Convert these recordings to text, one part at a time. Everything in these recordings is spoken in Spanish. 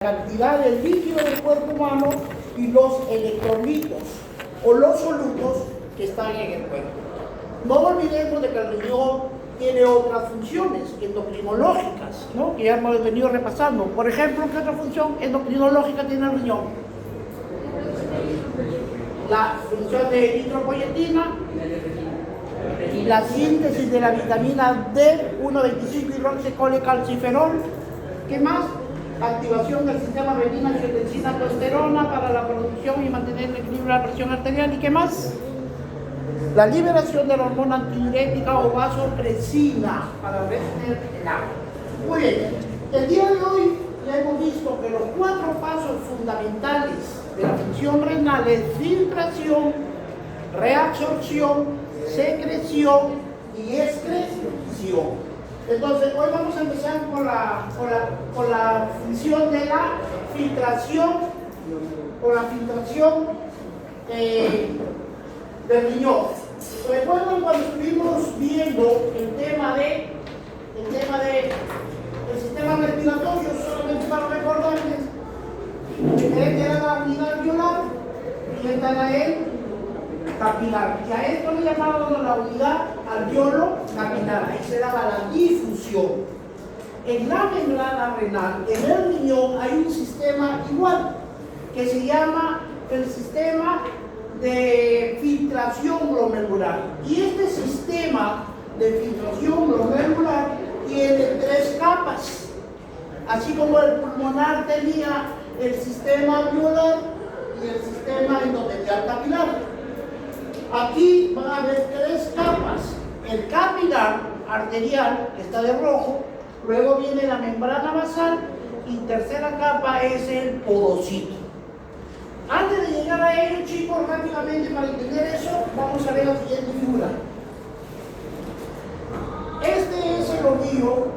Cantidad del líquido del cuerpo humano y los electrolitos o los solutos que están en el cuerpo. No olvidemos de que el riñón tiene otras funciones endocrinológicas, ¿no? Que ya hemos venido repasando. Por ejemplo, ¿qué otra función endocrinológica tiene el riñón? La función de eritropoyetina y la síntesis de la vitamina D, 1,25-hidroxicolecalciferol. ¿Qué más? Activación del sistema renina-angiotensina-aldosterona para la producción y mantener el equilibrio de la presión arterial. ¿Y qué más? La liberación de la hormona antidiurética o vasopresina para retener el agua. Muy bien, el día de hoy ya hemos visto que los 4 pasos fundamentales de la función renal es filtración, reabsorción, secreción y excreción. Entonces, hoy vamos a empezar con la función de la filtración, del riñón. ¿Recuerdan cuando estuvimos viendo el tema del sistema respiratorio? Solamente para recordarles que era la unidad alveolar y esta era el capilar. Y a esto le llamábamos la unidad alveolo-capilar. Ahí se daba la difusión. En la membrana renal, en el riñón, hay un sistema igual que se llama el sistema de filtración glomerular. Y este sistema de filtración glomerular tiene 3 capas. Así como el pulmonar tenía el sistema alveolar y el sistema endotelial capilar. Aquí van a haber 3 capas. El capilar arterial, que está de rojo, luego viene la membrana basal y tercera capa es el podocito. Antes de llegar a ello, chicos, rápidamente para entender eso, vamos a ver la siguiente figura. Este es el ovillo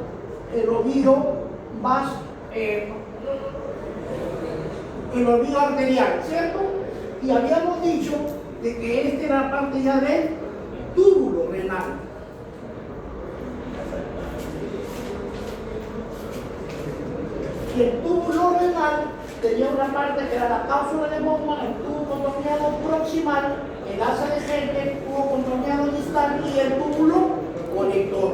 arterial, ¿cierto? Y habíamos dicho de que esta era parte ya del túbulo renal. Y el túbulo renal tenía una parte que era la cápsula de Bowman, el tubo contorneado proximal, el asa de Henle, el tubo contorneado distal y el túbulo conector.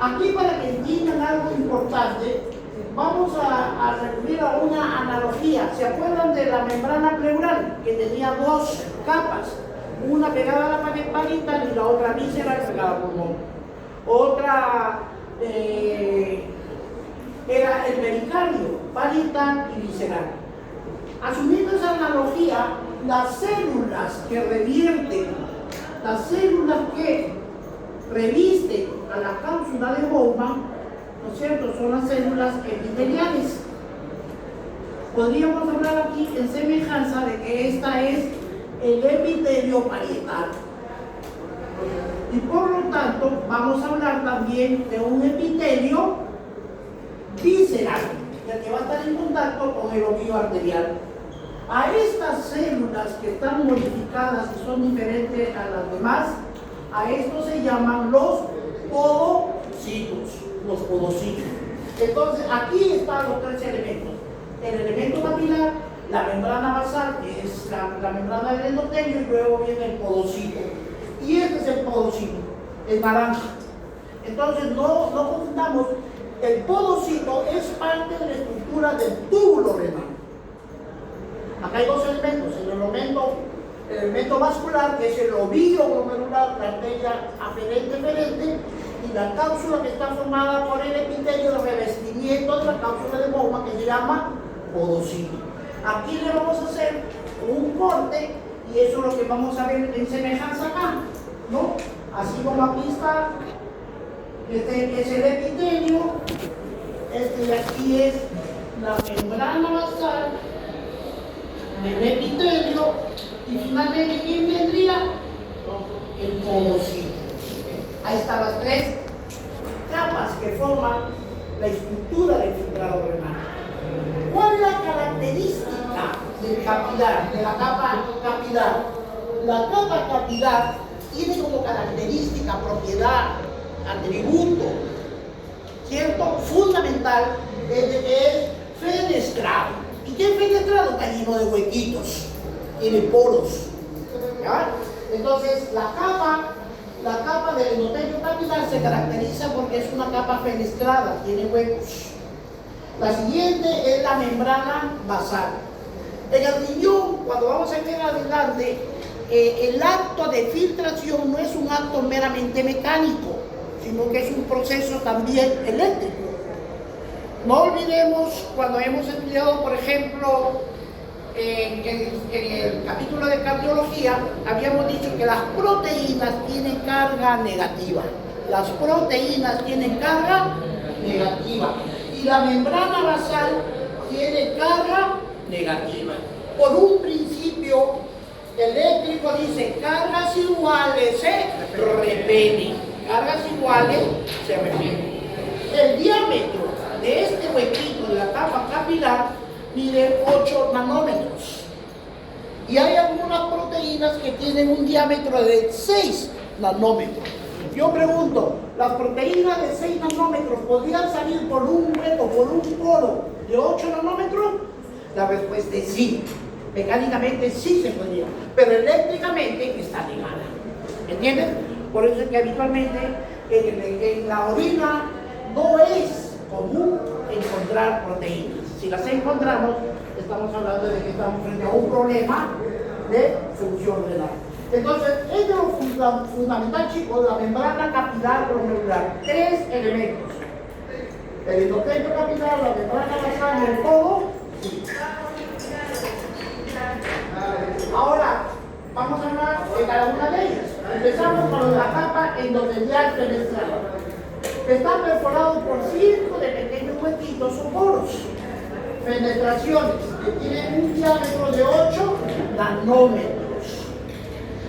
Aquí, para que entiendan algo importante, vamos a recurrir a una analogía. ¿Se acuerdan de la membrana pleural? Que tenía 2 capas, una pegada a la pared parital y la otra visceral pegada al pulmón. Otra era el pericardio, parital y visceral. Asumiendo esa analogía, las células que revisten a la cápsula de Bowman, ¿no es cierto?, son las células epiteliales. Podríamos hablar aquí en semejanza de que esta es el epitelio parietal. Y por lo tanto, vamos a hablar también de un epitelio visceral, ya que va a estar en contacto con el ovillo arterial. A estas células que están modificadas y son diferentes a las demás, a estos se llaman los podocitos. Entonces, aquí están los 3 elementos. El elemento capilar, la membrana basal, que es la membrana del endotelio, y luego viene el podocito. Y este es el podocito, el naranja. Entonces, no confundamos. El podocito es parte de la estructura del túbulo renal. Acá hay 2 elementos, el elemento vascular, que es el ovillo glomerular, la arteria aferente-eferente, y la cápsula que está formada por el epitelio de revestimiento de la cápsula de Bowman, que se llama podocito. Aquí le vamos a hacer un corte, y eso es lo que vamos a ver en semejanza acá, ¿no? Así como aquí está. Este es el epitelio, este de aquí es la membrana basal, el epitelio, y finalmente, ¿quién vendría? El podocito. Ahí están las 3 capas que forman la estructura del filtrado renal. ¿Cuál es la característica del capilar, de la capa capilar? La capa capilar tiene como característica, propiedad, atributo, ¿cierto?, fundamental, es de que es fenestrado. ¿Y qué es fenestrado? Está lleno de huequitos, tiene poros. ¿Ya? Entonces, la capa del endotelio capilar se caracteriza porque es una capa fenestrada, tiene huecos. La siguiente es la membrana basal. En el riñón, cuando vamos a ver adelante, el acto de filtración no es un acto meramente mecánico, sino que es un proceso también eléctrico. No olvidemos cuando hemos estudiado, por ejemplo, en el capítulo de cardiología, habíamos dicho que las proteínas tienen carga negativa. Las proteínas tienen carga negativa. Y la membrana basal tiene carga negativa. Por un principio eléctrico dice, cargas iguales se repelen. Cargas iguales se repelen. El diámetro de este huequito de la capa capilar mide 8 nanómetros. Y hay algunas proteínas que tienen un diámetro de 6 nanómetros. Yo pregunto, ¿las proteínas de 6 nanómetros podrían salir por un hueco, por un poro de 8 nanómetros? La respuesta es sí. Mecánicamente sí se podría, pero eléctricamente está negada. ¿Entiendes? Por eso es que habitualmente en la orina no es común encontrar proteínas. Si las encontramos, estamos hablando de que estamos frente a un problema de función renal. Entonces, es lo fundamental, chicos, la membrana capilar glomerular. 3 elementos. El endotelio capilar, la membrana basal y el podo. Sí. Ahora, vamos a hablar de cada una de ellas. Empezamos con la capa endotelial fenestral. Está perforado por cientos de pequeños huequitos o poros. Fenestraciones que tienen un diámetro de 8 nanómetros.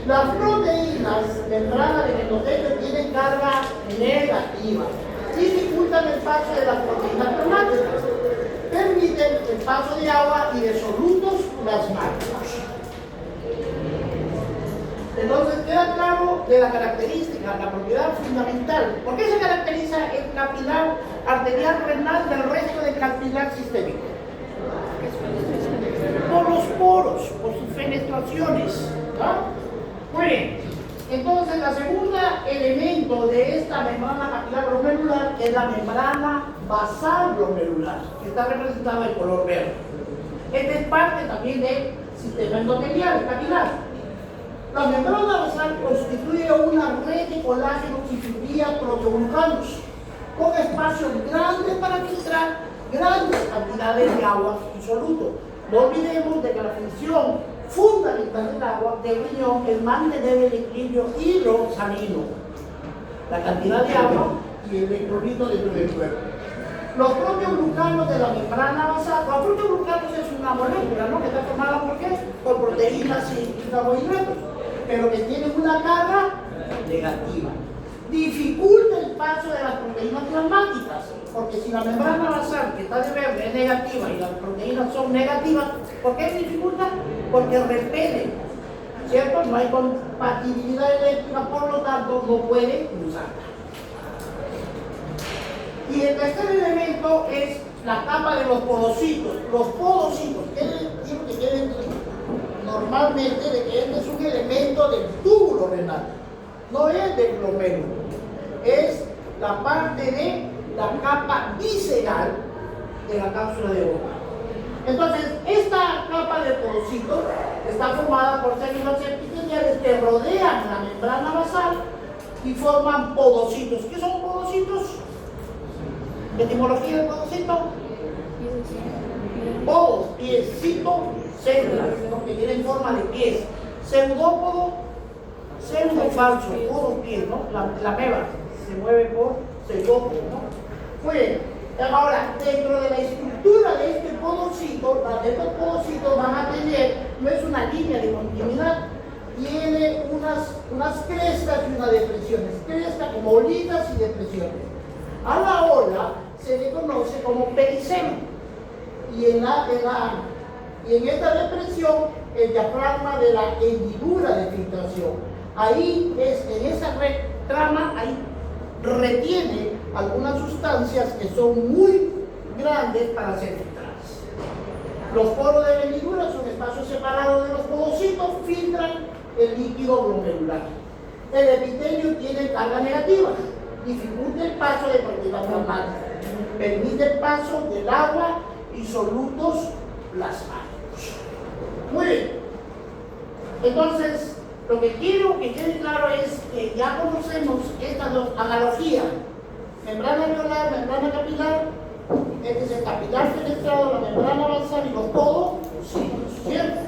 Las proteínas membrana del endotelio tienen carga negativa. Dificultan el paso de las proteínas plasmáticas. Permiten el paso de agua y de solutos plasmáticos. Entonces queda claro de la característica, la propiedad fundamental. ¿Por qué se caracteriza el capilar arterial renal del resto del capilar sistémico? Por los poros, por sus fenestraciones. Muy bien. Entonces, el segundo elemento de esta membrana capilar glomerular es la membrana basal glomerular, que está representada en color verde. Esta es parte también del sistema endotelial capilar. La membrana basal constituye una red de colágenos y fibrillas proteoglucanos, con espacios grandes para filtrar grandes cantidades de agua y soluto. No olvidemos de que la función fundamental del agua del riñón es mantener el equilibrio hidrosalino, la cantidad de agua y el electrolito dentro del cuerpo. Los proteoglucanos de la membrana basal, los proteoglucanos es una molécula, ¿no?, que está formada ¿por qué? Por proteínas y carbohidratos, pero que tienen una carga negativa. Dificulta el paso de las proteínas plasmáticas, porque si la membrana basal, que está de verde, es negativa y las proteínas son negativas, ¿por qué dificulta? Porque repelen, ¿cierto? No hay compatibilidad eléctrica, por lo tanto no puede cruzar. Y el tercer elemento es la capa de los podocitos. Los podocitos, quiero que queden normalmente de que este es un elemento del túbulo renal, no es del glomérulo, es la parte de la capa visceral de la cápsula de boca. Entonces, esta capa de podocitos está formada por células epiteliales que rodean la membrana basal y forman podocitos. ¿Qué son podocitos? Etimología del podocito. Podos, piecito, células, ¿no?, que tienen forma de pies. Pseudópodo, pseudo falso, podo, pies, ¿no? La meba se mueve por pseudópodo, ¿no? Muy bien. Ahora, dentro de la estructura de este podocito, estos podocitos van a tener, no es una línea de continuidad, tiene unas crestas y unas depresiones. Crestas como olitas y depresiones. A la ola se le conoce como pericemo. Y en esta depresión, el diafragma de la hendidura de filtración. Ahí en esa trama, ahí retiene algunas sustancias que son muy grandes para ser filtradas. Los poros de hendidura son espacios separados de los podocitos, filtran el líquido glomerular. El epitelio tiene carga negativa, dificulta el paso de partículas plasmáticas, permite el paso del agua y solutos plasmáticos. Muy bien. Entonces, lo que quiero que quede claro es que ya conocemos estas dos analogías: membrana alveolar, membrana capilar, es el capilar fenestrado, la membrana basal y los podos, ¿cierto?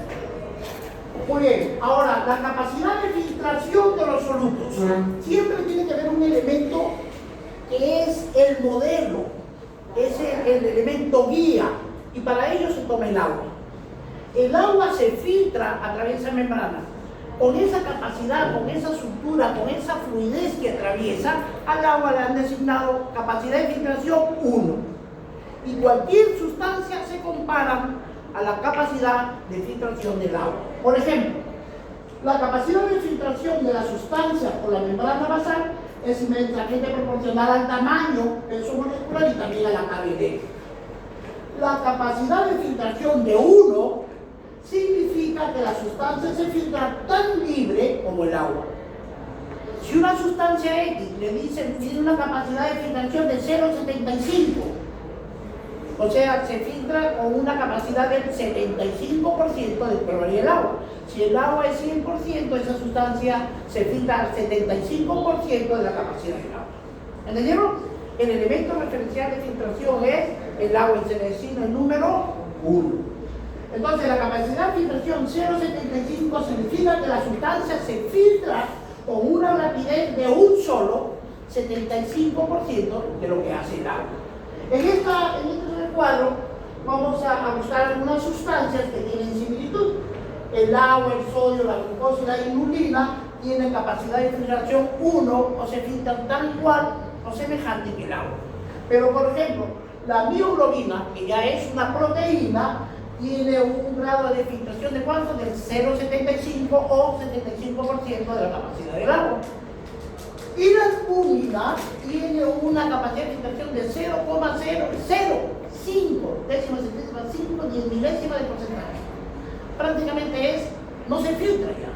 Muy bien, ahora, la capacidad de filtración de los solutos. Siempre tiene que haber un elemento que es el modelo, es el elemento guía, y para ello se toma el agua. El agua se filtra a través de esa membrana. Con esa capacidad, con esa estructura, con esa fluidez que atraviesa, al agua le han designado capacidad de filtración 1. Y cualquier sustancia se compara a la capacidad de filtración del agua. Por ejemplo, la capacidad de filtración de la sustancia por la membrana basal es inmensamente proporcional al tamaño, peso molecular y también a la carga eléctrica. La capacidad de filtración de 1 significa que la sustancia se filtra tan libre como el agua. Si una sustancia X le dicen tiene una capacidad de filtración de 0,75, o sea, se filtra con una capacidad del 75% del que varía el agua. Si el agua es 100%, esa sustancia se filtra al 75% de la capacidad del agua. ¿Entendieron? El elemento referencial de filtración es el agua y se le designa el número 1. Entonces, la capacidad de filtración 0,75 significa que la sustancia se filtra con una rapidez de un solo 75% de lo que hace el agua. En este cuadro vamos a buscar algunas sustancias que tienen similitud. El agua, el sodio, la glucosa y la inulina tienen capacidad de filtración 1 o se filtran tal cual o semejante que el agua. Pero, por ejemplo, la mioglobina, que ya es una proteína, tiene un grado de filtración de ¿cuánto? Del 0,75 o 75% de la capacidad del agua. Y la albúmina tiene una capacidad de filtración de 0,005 décimas, centésimas, 5, 10 milésimas de porcentaje. Prácticamente no se filtra ya.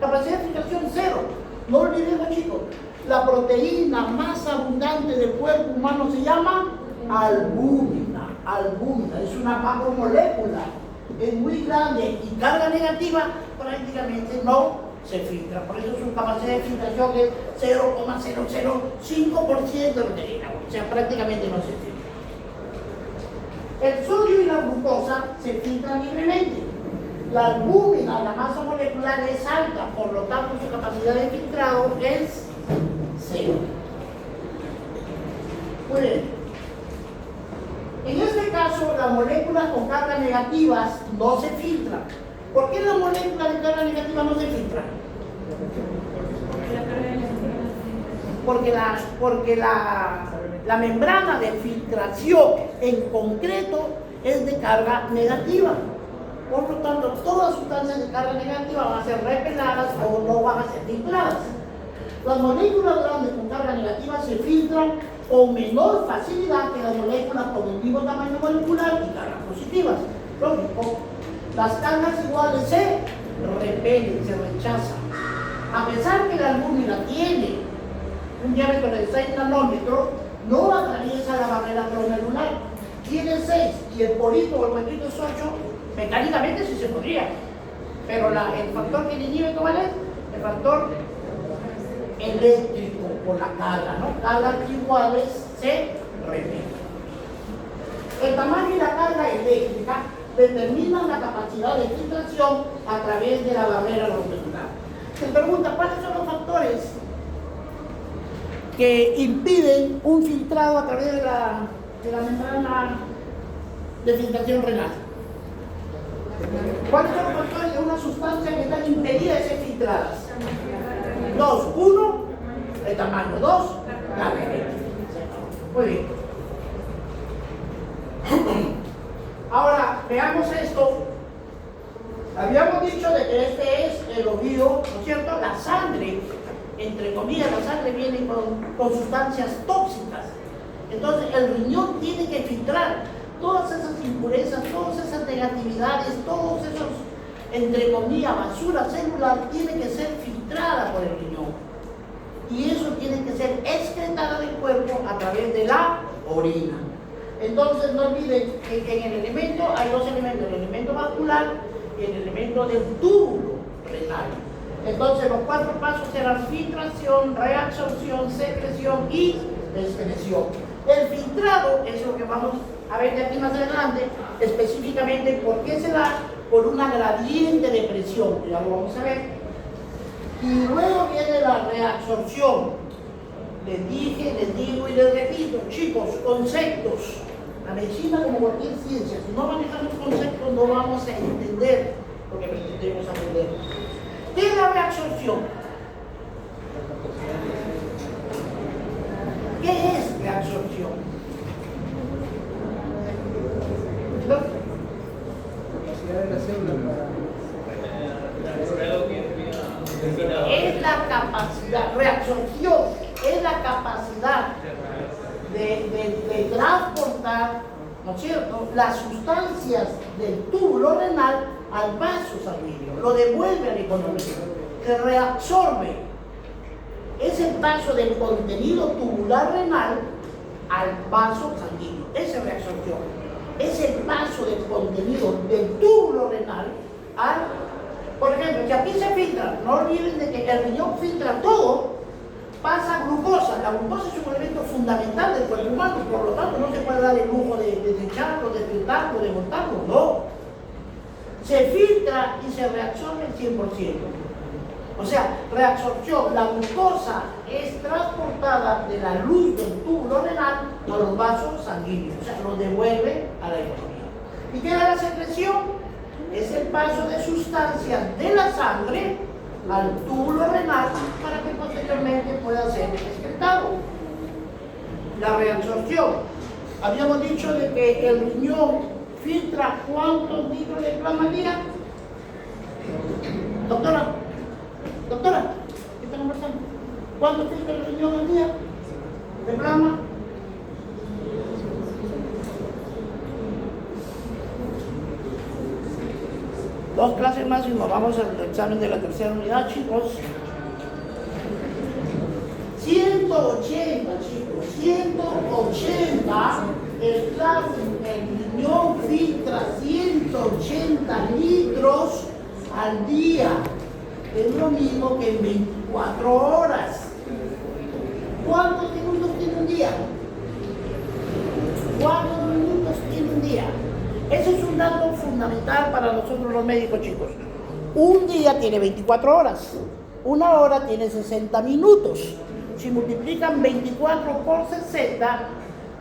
Capacidad de filtración 0. No olvidemos, chicos, la proteína más abundante del cuerpo humano se llama albúmina. Albúmina es una macromolécula, es muy grande y carga negativa prácticamente no se filtra. Por eso su capacidad de filtración es 0,005% de proteína, o sea, prácticamente no se filtra. El sodio y la glucosa se filtran libremente. La albúmina, la masa molecular es alta, por lo tanto su capacidad de filtrado es 0. Muy bien. En este caso, las moléculas con cargas negativas no se filtran. ¿Por qué las moléculas de carga negativa no se filtran? Porque la membrana de filtración en concreto es de carga negativa. Por lo tanto, todas sustancias de carga negativa van a ser repeladas o no van a ser filtradas. Las moléculas grandes con carga negativa se filtran con menor facilidad que las moléculas con el mismo tamaño molecular y cargas positivas. Lógico, las cargas iguales se repelen, se rechazan. A pesar que la albúmina tiene un diámetro de 6 nanómetros, no atraviesa la barrera glomerular. Tiene 6 y el polito o el huequito es 8, mecánicamente sí se podría. Pero el factor que le inhibe, ¿cuál es? El factor eléctrico por la carga, ¿no? Cargas iguales se repelen. El tamaño y la carga eléctrica determinan la capacidad de filtración a través de la barrera glomerular. Se pregunta, ¿cuáles son los factores que impiden un filtrado a través de la membrana de filtración renal? ¿Cuáles son los factores de una sustancia que están impedidas de ser filtradas? 2. 1, el tamaño. 2, carga eléctrica. Muy bien. Ahora, veamos esto. Habíamos dicho de que este es el oído, ¿no es cierto? La sangre, entre comillas, la sangre viene con sustancias tóxicas. Entonces, el riñón tiene que filtrar todas esas impurezas, todas esas negatividades, todos esos, entre comillas, basura celular, tiene que ser filtrada por el riñón. Y eso tiene que ser excretada del cuerpo a través de la orina. Entonces no olviden que en el elemento hay dos elementos, el elemento vascular y el elemento del túbulo renal. Entonces los 4 pasos serán filtración, reabsorción, secreción y excreción. El filtrado es lo que vamos a ver de aquí más adelante, específicamente por qué se da por una gradiente de presión, ya lo vamos a ver. Y luego viene la reabsorción. Les dije, les digo y les repito, chicos, conceptos. La medicina, como cualquier ciencia, si no manejamos conceptos no vamos a entender lo que pretendemos aprender. ¿Qué es la reabsorción? ¿Qué es reabsorción? ¿No? Es la capacidad, reabsorción, es la capacidad de transportar, ¿no es cierto?, las sustancias del túbulo renal al vaso sanguíneo, lo devuelve al economía, se reabsorbe. Es el paso del contenido tubular renal al vaso sanguíneo, esa es reabsorción. Es el paso del contenido del túbulo renal al, por ejemplo, que aquí se filtra, no olviden de que el riñón filtra todo, pasa glucosa. La glucosa es un elemento fundamental del cuerpo humano, por lo tanto no se puede dar el lujo de desecharlo, de filtrarlo, de botarlo, no. Se filtra y se reabsorbe el 100%. O sea, reabsorción, la glucosa es transportada de la luz del túbulo renal a los vasos sanguíneos, o sea, lo devuelve a la economía. ¿Y qué es la secreción? Es el paso de sustancias de la sangre al túbulo renal para que posteriormente pueda ser excretado. La reabsorción. Habíamos dicho de que el riñón filtra ¿cuántos litros de plasma al día? Doctora, ¿qué está conversando? ¿Cuánto filtra el riñón al día de plasma? Dos clases más y nos vamos al examen de la tercera unidad, chicos. 180, chicos, 180, el riñón filtra 180 litros al día. Es lo mismo que en 24 horas. ¿Cuántos minutos tiene un día? ¿Cuántos minutos tiene un día? Ese es un dato fundamental para nosotros los médicos, chicos. Un día tiene 24 horas. Una hora tiene 60 minutos. Si multiplican 24 por 60,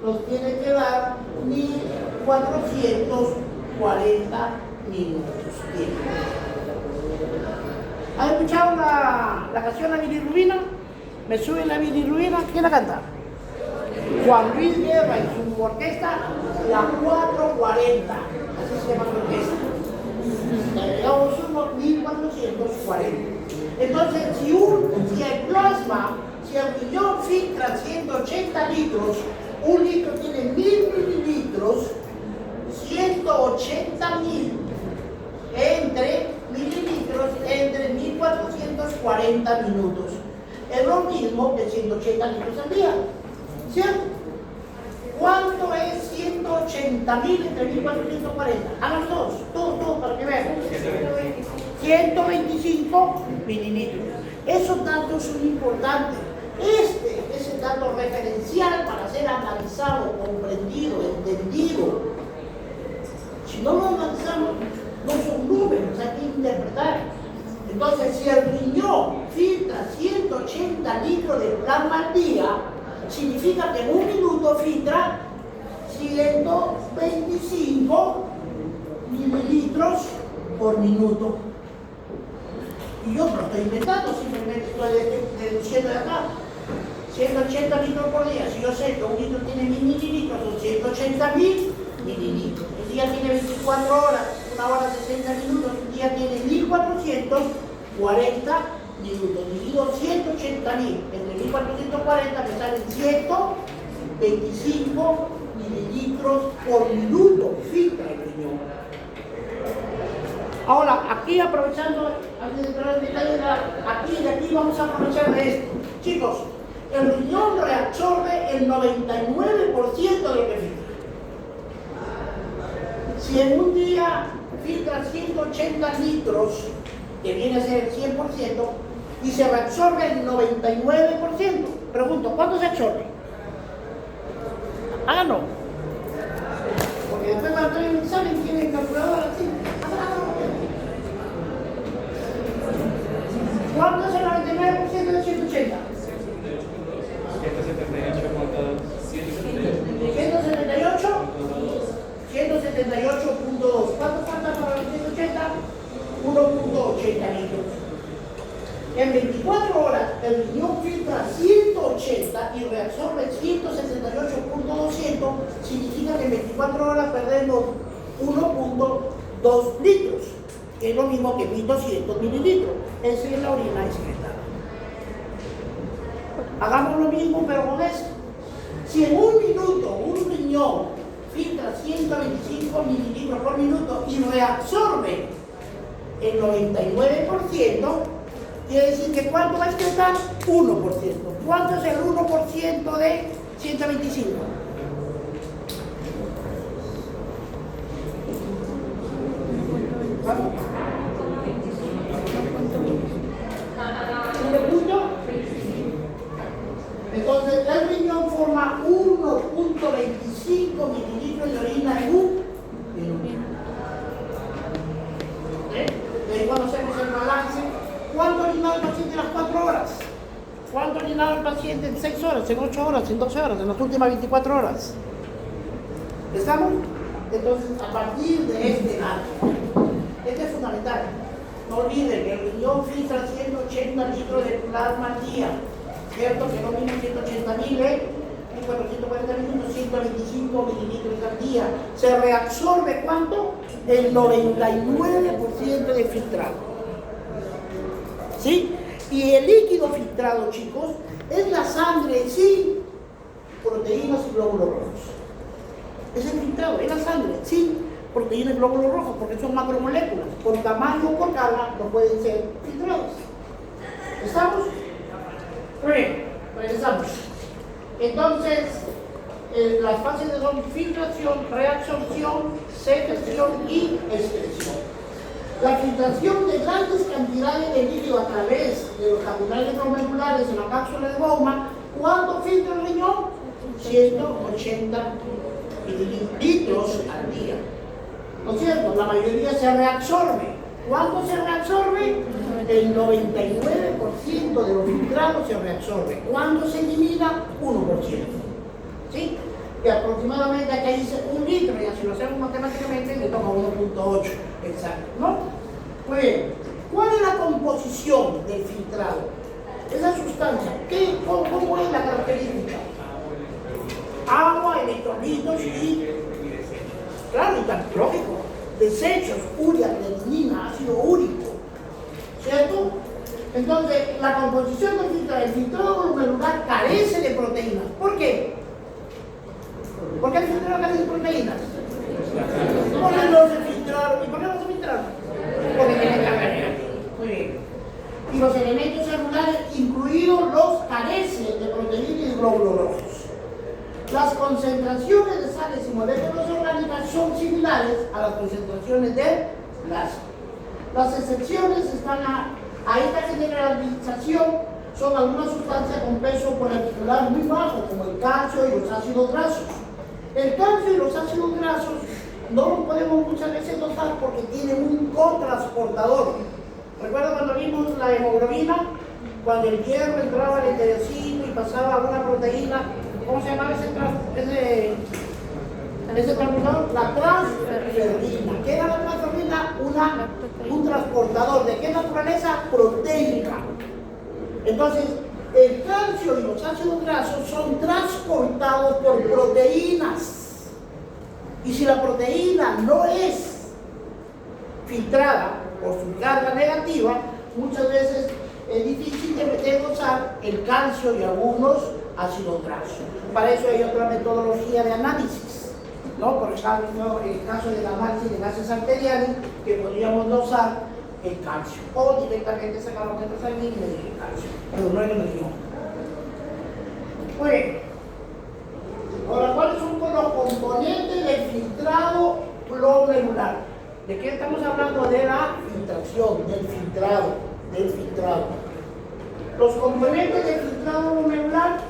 nos tiene que dar 1440 minutos. Bien. ¿Han escuchado la canción La Bilirrubina? ¿Me sube la bilirrubina? ¿Quién la canta? Juan Luis Guerra y su orquesta, la 440. Así se llama la orquesta. Agregamos unos 1440. Entonces, si el plasma, si el riñón filtra 180 litros, un litro tiene 1000 mililitros, 180.000 mililitros entre 1440 minutos. Es lo mismo que 180 litros al día, ¿cierto? ¿Cuánto es 180.000 entre 1440? Hagan todos para que vean. 125 mililitros. Esos datos son importantes. Este es el dato referencial para ser analizado, comprendido, entendido. Si no lo analizamos, no son números, hay que interpretar. Entonces, si el riñón filtra 180 litros de plasma al día, significa que en un minuto filtra 125 mililitros por minuto. Y yo no lo estoy inventando, simplemente estoy deduciendo de acá. 180 litros por día. Si yo sé que un litro tiene 1000 mililitros, son 180.000 mililitros. Un día tiene 24 horas, una hora 60 minutos, un día tiene 1440 minutos. Divido 180.000 entre 1440 me salen 125 mililitros por minuto filtra el riñón. Ahora, aquí aprovechando, antes de entrar en detalle, aquí vamos a aprovechar de esto. Chicos, el riñón reabsorbe el 99% de lo que filtra. Si en un día filtra 180 litros, que viene a ser el 100%, y se reabsorbe el 99%, pregunto, ¿cuánto se absorbe? No. Porque después cuando hay un examen tienen calculadora así. ¿Cuánto es el 99% de 180? 178. 178.2. ¿Cuánto falta para los 180? 1.80 litros. En 24 horas el riñón filtra 180 y reabsorbe 168.200, significa que en 24 horas perdemos 1.2 litros, que es lo mismo que 1.200 mililitros. Esa es la orina excretada. Hagamos lo mismo pero con esto. Si en un minuto un riñón filtra 125 mililitros por minuto y reabsorbe el 99%, quiere decir que ¿cuánto va a excretar? 1%. ¿Cuánto es el 1% de 125? ¿Cuánto? ¿1 punto? Entonces el riñón forma 1.25 mililitros de orina en un minuto. Y cuando hacemos el balance, ¿cuánto orinaba el paciente en las 4 horas? ¿Cuánto orinaba el paciente en 6 horas, en 8 horas, en 12 horas, en las últimas 24 horas? ¿Estamos? Entonces, a partir de este dato, este es fundamental. No olviden que el riñón filtra 180 litros de plasma al día. ¿Cierto? Que no mismo 180.000, en 440 minutos, 125 mililitros al día. ¿Se reabsorbe cuánto? El 99% de filtrado. ¿Sí? Y el líquido filtrado, chicos, es la sangre sin proteínas y glóbulos rojos. Es el filtrado, es la sangre sin proteínas y glóbulos rojos, porque son macromoléculas. Por tamaño o por carga no pueden ser filtrados. ¿Estamos? Muy bien, regresamos. Entonces, las fases son filtración, reabsorción, secreción y excreción. La filtración de grandes cantidades de líquido a través de los capilares glomerulares en la cápsula de Bowman, ¿cuánto filtra el riñón? 180 mililitros al día. ¿No es cierto? La mayoría se reabsorbe. ¿Cuánto se reabsorbe? El 99% de los filtrados se reabsorbe. ¿Cuándo se elimina? 1%. ¿Sí? Que aproximadamente aquí dice 1 litro, y si lo hacemos matemáticamente le toma 1.8 exacto, ¿no? Muy bien. ¿Cuál es la composición del filtrado? Esa sustancia, ¿cómo es la característica? Agua, electrolitos y, claro, y tan lógico, desechos, urea, creatinina, ácido úrico, ¿cierto? Entonces, la composición del filtrado, el filtrado glomerular carece de proteínas. ¿Por qué? ¿Por qué el filtrado carece de proteínas? Porque no se filtraron. ¿Y por qué no se filtraron? Porque tienen carga negativa. Muy bien. Y los elementos celulares, incluidos los, carecen de proteínas y glóbulos rojos. Las concentraciones de sales y moléculas orgánicas son similares a las concentraciones de plasma. Las excepciones están a esta generalización son algunas sustancias con peso molecular muy bajo, como el calcio y los ácidos grasos. El calcio y los ácidos grasos no los podemos muchas veces notar porque tienen un cotransportador. ¿Recuerdan cuando vimos la hemoglobina? Cuando el hierro entraba al enterocito y pasaba a una proteína, ¿cómo se llamaba ese transportador? La transferrina. ¿Qué era la transferrina? Un transportador. ¿De qué naturaleza? Proteica. Entonces, el calcio y los ácidos grasos son transportados por proteínas. Y si la proteína no es filtrada por su carga negativa, muchas veces es difícil de dosar el calcio y algunos ácidos grasos. Para eso hay otra metodología de análisis. ¿no? Por ejemplo, en el caso de la análisis de gases arteriales, que podríamos dosar el calcio, o directamente sacar los metros sanguíneos y medir el calcio, pero no en el riñón. Bueno, ahora, ¿cuáles son los componentes del filtrado glomerular? ¿De qué estamos hablando? De la filtración, del filtrado. Los componentes del filtrado glomerular,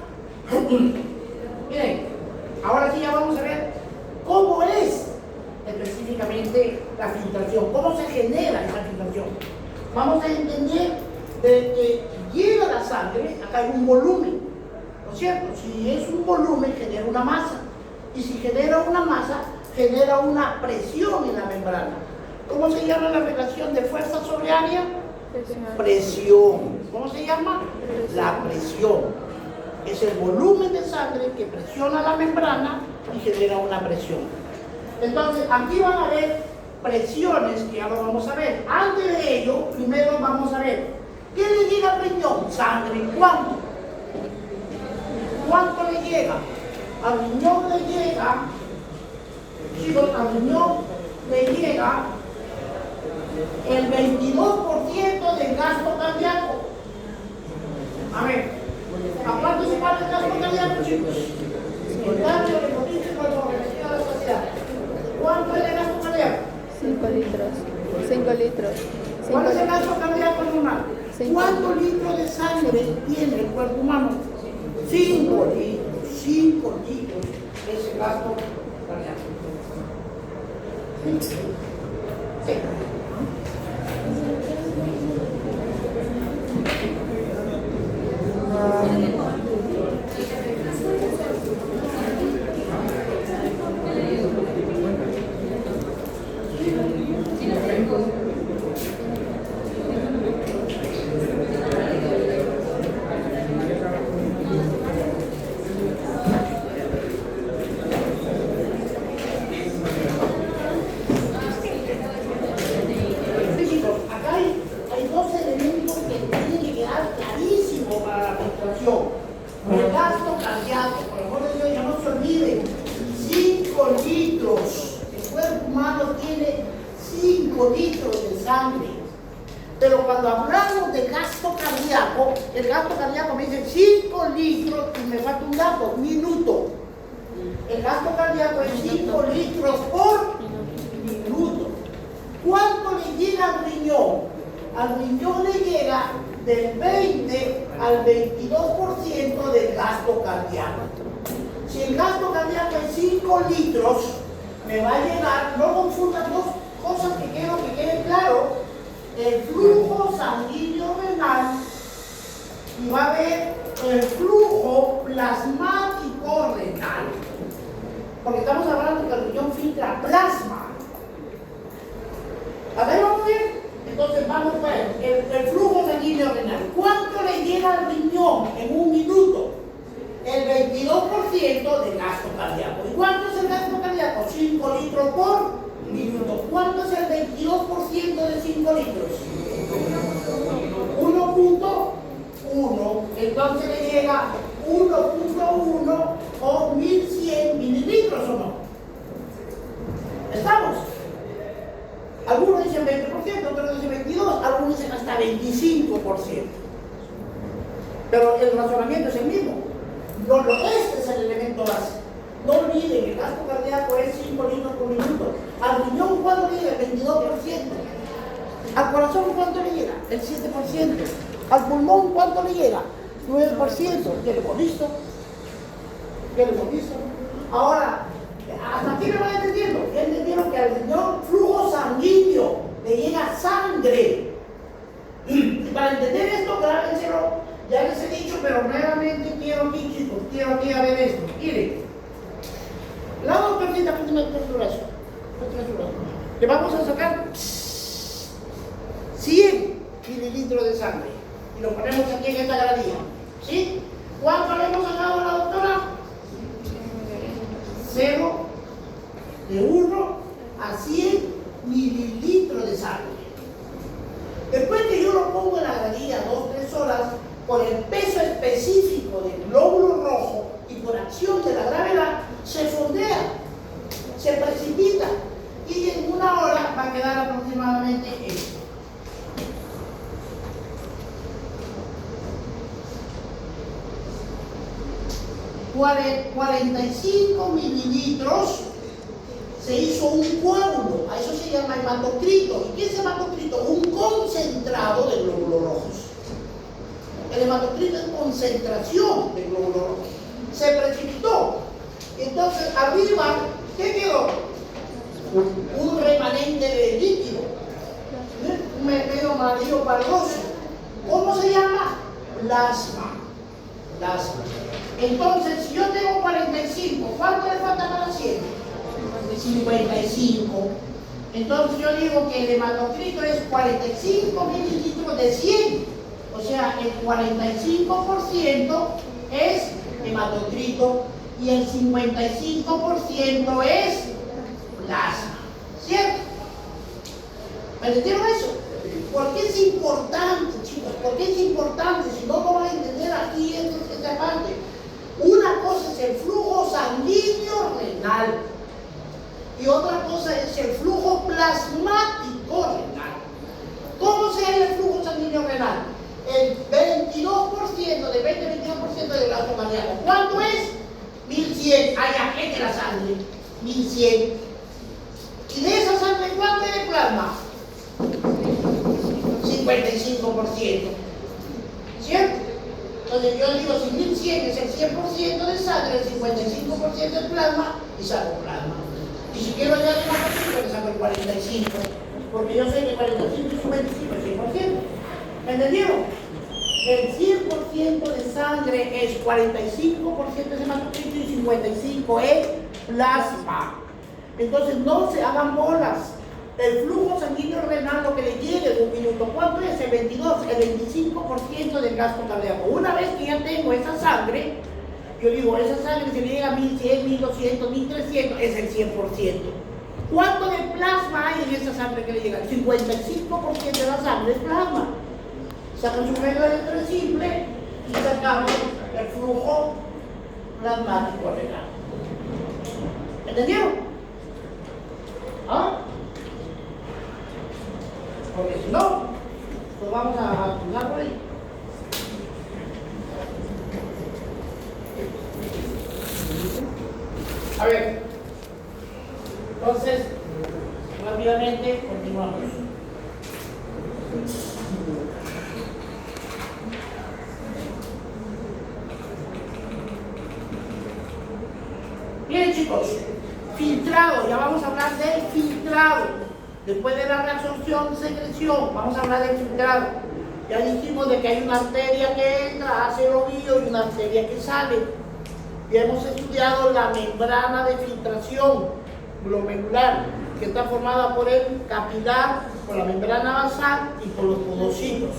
miren, ahora sí ya vamos a ver cómo es específicamente la filtración, cómo se genera esa filtración. Vamos a entender de que llega la sangre, acá hay un volumen, ¿no es cierto? Si es un volumen, genera una masa, y si genera una masa, genera una presión en la membrana. ¿Cómo se llama la relación de fuerza sobre área? Presión. ¿Cómo se llama? La presión. Es el volumen de sangre que presiona la membrana y genera una presión. Entonces, aquí van a ver presiones que ya lo vamos a ver. Antes de ello, primero vamos a ver ¿qué le llega al riñón? Sangre. ¿Cuánto? ¿Cuánto le llega? Al riñón le llega, chicos, al riñón le llega el 22% del gasto cardíaco. A ver, ¿a cuánto se parte el gasto cardíaco, chicos? El cambio de potencia con la organización de la sociedad. ¿Cuánto es el gasto cardíaco? 5 litros. 5 litros. ¿Cuál es el gasto cardíaco normal? ¿Cuántos litros de sangre tiene el cuerpo humano? 5 litros. 5 litros es el gasto cardíaco. Sí. El gasto cardíaco, por el amor de Dios, ya no se olviden, 5 litros. El cuerpo humano tiene 5 litros de sangre. Pero cuando hablamos de gasto cardíaco, el gasto cardíaco me dice 5 litros y me falta un dato, minuto. El gasto cardíaco es 5 litros por minuto. ¿Cuánto le llega al riñón? Al riñón le llega del 20 al 22% del gasto cardíaco. Si el gasto cardíaco es 5 litros, me va a llegar, no confundan dos cosas que quiero que quede claro, el flujo sanguíneo renal y va a haber el flujo plasmático renal. Porque estamos hablando que el riñón filtra plasma. A ver, vamos a ver. Entonces vamos a ver el flujo sanguíneo renal. ¿Cuánto le llega al riñón en un minuto? El 22% del gasto cardíaco. ¿Y cuánto es el gasto cardíaco? 5 litros por minuto. ¿Cuánto es el 22% de 5 litros? 1.1. Entonces le llega 1.1 o 1100 mililitros, ¿o no? ¿Estamos? Algunos dicen 20%, otros dicen 22%, algunos dicen hasta 25%. Pero el razonamiento es el mismo. Este es el elemento básico. No olviden, el gasto cardíaco es 5 litros por minuto. Al riñón, ¿cuánto le llega? El 22%. Al corazón, ¿cuánto le llega? El 7%. Al pulmón, ¿cuánto le llega? 9%. ¿Qué le hemos visto? ¿Qué le hemos visto? Ahora, hasta aquí me van entendiendo. Ya entendieron que al riñón flujo sanguíneo le llega sangre. Y para entender esto, grábenselo. Ya les he dicho, pero nuevamente quiero aquí, chicos, quiero aquí a ver esto. Miren, la doctorcita, pónteme tu brazo. Le vamos a sacar 100 mililitros de sangre y lo ponemos aquí en esta gradilla. ¿Sí? ¿Cuánto le hemos sacado a la doctora? 0, de 1 a 100 mililitros de sangre. Después que yo lo pongo en la gradilla 2-3 horas, por el peso específico del glóbulo rojo y por acción de la gravedad, se fondea. se precipita y en una hora va a quedar aproximadamente esto. Cuare- 45 mililitros se hizo un coágulo, a eso se llama hematocrito. ¿Y qué es hematocrito? Un concentrado de glóbulos rojos. El hematocrito es concentración de glóbulos rojos. Se precipitó. Entonces, arriba, ¿qué quedó? Un remanente de líquido, un medio amarillo verdoso. ¿Cómo se llama? Plasma. Plasma. Entonces, si yo tengo 45, ¿cuánto le falta para 100? 55. Entonces yo digo que el hematocrito es 45 mililitros de 100. O sea, el 45% es hematocrito y el 55% es plasma. ¿Cierto? ¿Me entendieron eso? ¿Por qué es importante, chicos? ¿Por qué es importante? Si no lo van a entender aquí en esta parte. Una cosa es el flujo sanguíneo renal y otra cosa es el flujo plasmático renal. ¿Cómo se halla el flujo sanguíneo renal? El 22%, de 20-22% del gasto cardíaco. ¿Cuánto es? 1100. Allá, ¿qué es de la sangre? 1100. ¿Y de esa sangre cuánto es de plasma? 55%. ¿Cierto? Entonces yo digo, si 1100 es el 100% de sangre, el 55% es plasma y saco plasma. Y si quiero hallar el hematocrito, le saco el 45, porque yo sé que 45 y 55 es 100%. ¿Me entendieron? El 100% de sangre es 45% de hematocrito y 55% es plasma. Entonces no se hagan bolas. El flujo sanguíneo renal, lo que le llegue de un minuto, ¿cuánto es? El 22, el 25% del gasto cardíaco. Una vez que ya tengo esa sangre, yo digo, esa sangre se le llega a 1100, 1200, 1300, es el 100%. ¿Cuánto de plasma hay en esa sangre que le llega? El 55% de la sangre es plasma. Sacan su regla de 3 simple y sacamos el flujo plasmático renal. ¿Entendieron? ¿Ah? Porque si no, pues vamos a jugar por ahí. A ver, entonces, rápidamente continuamos. Bien, chicos, filtrado, ya vamos a hablar del filtrado. Después de la reabsorción, secreción, vamos a hablar del filtrado. Ya dijimos de que hay una arteria que entra, hace el ovillo y una arteria que sale. Ya hemos estudiado la membrana de filtración glomerular, que está formada por el capilar, por la membrana basal y por los podocitos.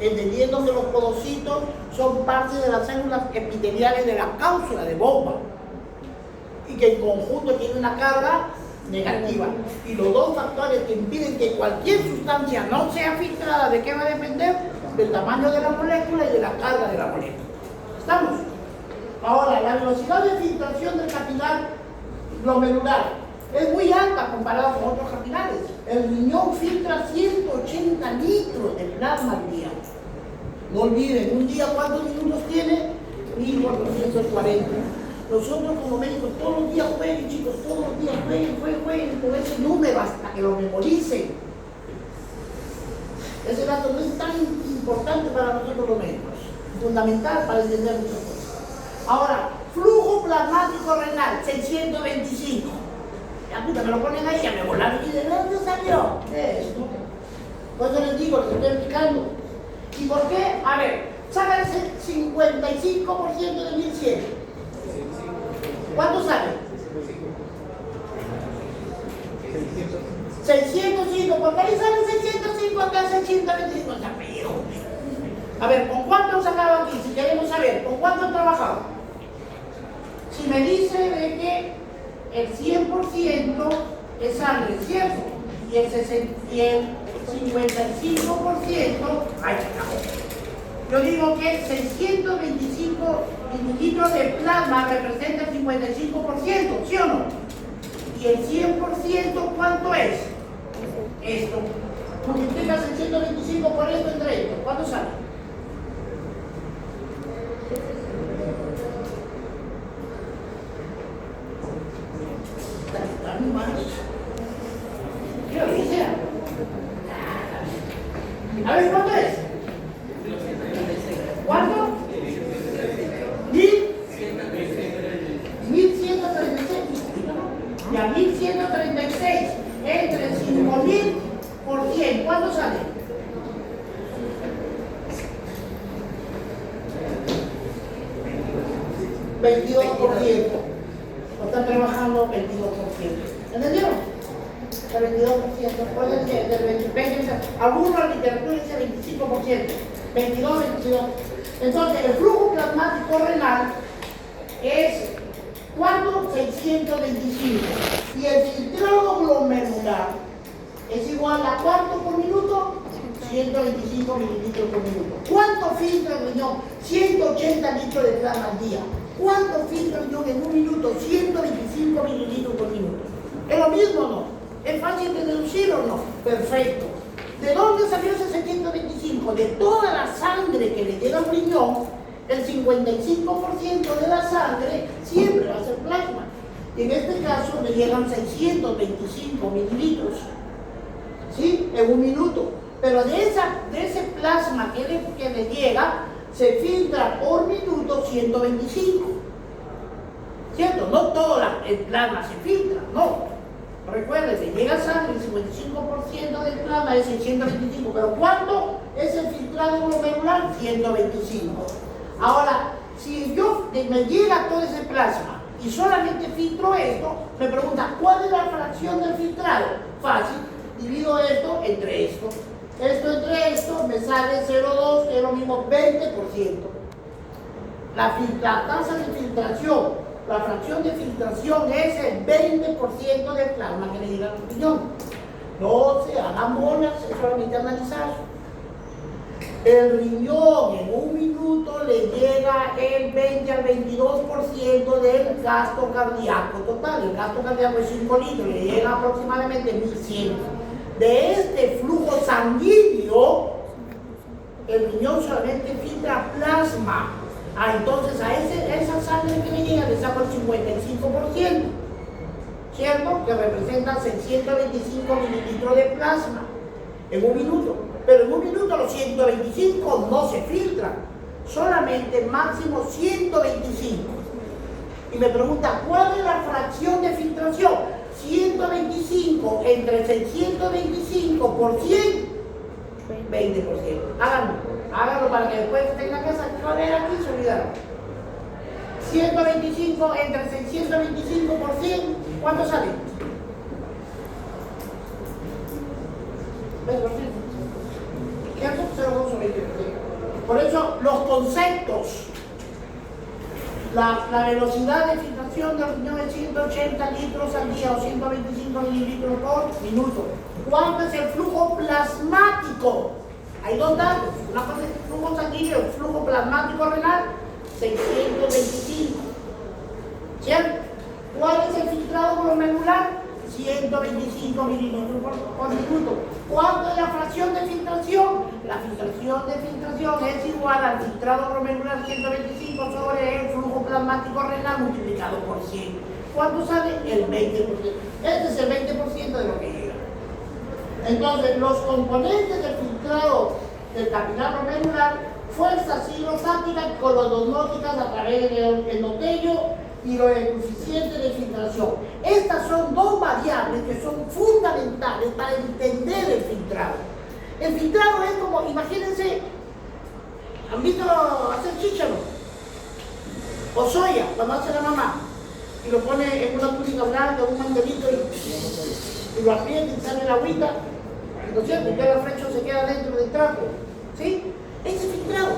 Entendiendo que los podocitos son parte de las células epiteliales de la cápsula de bomba y que en conjunto tienen una carga negativa. Y los dos factores que impiden que cualquier sustancia no sea filtrada, ¿de qué va a depender? Del tamaño de la molécula y de la carga de la molécula. ¿Estamos? Ahora, la velocidad de filtración del capilar glomerular es muy alta comparada con otros capilares. El riñón filtra 180 litros de plasma al día. No olviden, un día ¿cuántos minutos tiene? 1440. Nosotros como médicos todos los días jueguen, chicos, todos los días jueguen con ese número hasta que lo memoricen. Ese dato no es tan importante para nosotros los médicos, fundamental para entender muchas cosas. Ahora, flujo plasmático renal, 625. Ya puta, me lo ponen ahí, ya me volaron y de dónde salió. Esto. Por eso les digo, les estoy explicando. ¿Y por qué? A ver, saca ese 55% de 1100. ¿Cuánto sale? 605, porque ahí sale 605, acá 625, está feo. A ver, ¿con cuánto han sacado aquí? Si queremos saber, ¿con cuánto han trabajado? Si me dice de que el 100% es sangre, ¿cierto? Y el 55%, ay, yo digo que 625 mililitros de plasma representa el 55%, ¿sí o no? ¿Y el 100% cuánto es? Esto. Multiplicas el 125 por esto entre esto. ¿Cuánto sale? Dame más. ¿Qué lo dice? A ver, ¿cuánto es? ¿Cuánto? 1136. Ya 1136 entre 5000 por 100. ¿Cuánto sale? 22%. No están trabajando 22%. ¿Entendieron? El 22%. Puede ser del 20%. Algunos en literatura dice 25%. 22. Entonces, el flujo plasmático renal es ¿cuánto? 625. Y el filtrado glomerular es igual a ¿cuánto por minuto? 125 mililitros por minuto. ¿Cuánto filtra el riñón? 180 litros de plasma al día. ¿Cuánto filtra el riñón en un minuto? 125 mililitros por minuto. ¿Es lo mismo o no? ¿Es fácil de deducir o no? Perfecto. ¿De dónde salió ese 625? De toda la sangre que le llega al riñón, el 55% de la sangre siempre va a ser plasma. Y en este caso le llegan 625 mililitros, ¿sí? En un minuto. Pero de ese plasma que le llega, se filtra por minuto 125. ¿Cierto? No todo el plasma se filtra, no. Recuerden, le llega sangre, el 55% del plasma es el 125. ¿Pero cuánto es el filtrado glomerular? 125. Ahora, si me llega todo ese plasma y solamente filtro esto, me pregunta, ¿cuál es la fracción del filtrado? Fácil, divido esto entre esto. Esto entre esto me sale 0,2, que es lo mismo 20%. La tasa de filtración, la fracción de filtración es el 20% del plasma que le llega al riñón. No se hagan bolas, es solamente analizar. El riñón en un minuto le llega el 20 al 22% del gasto cardíaco total. El gasto cardíaco es 5 litros, le llega aproximadamente 1100. De este flujo sanguíneo, el riñón solamente filtra plasma. Entonces a esa sangre que le llega le saco el 55%, ¿cierto? Que representa 625 mililitros de plasma en un minuto. Pero en un minuto los 125 no se filtran, solamente máximo 125. Y me pregunta, ¿cuál es la fracción de filtración? 125 entre 625 por 100, 20%. Háganlo para que después tengan que sacar aquí y se olvidaron. 125 entre 625 por 100, ¿cuánto sale? 20%. ¿Cierto? 0,20%. Por eso los conceptos, la velocidad de filtración del riñón es 180 litros al día o 125 mililitros por minuto. ¿Cuánto es el flujo plasmático? Hay dos datos. Una cosa es el flujo sanguíneo, el flujo plasmático renal, 625. ¿Cierto? ¿Cuál es el filtrado glomerular? 125 mililitros por minuto. ¿Cuánto es la fracción de filtración? La fracción de filtración es igual al filtrado glomerular 125 sobre el flujo plasmático renal multiplicado por 100. ¿Cuánto sale? El 20%. Este es el 20% de lo que llega. Entonces, los componentes del filtrado del capilar glomerular, fuerzas hidrostáticas y colonóticas a través del endotelio y los coeficientes de filtración. Estas son dos variables que son fundamentales para entender el filtrado. El filtrado es como, imagínense, ¿han visto hacer chícharo? O soya, cuando hace la mamá, y lo pone en una túnica blanca, un mantelito y lo aprieta y sale la agüita, ¿no es cierto? Ya el frecho se queda dentro del trapo, ¿sí? Ese es filtrado.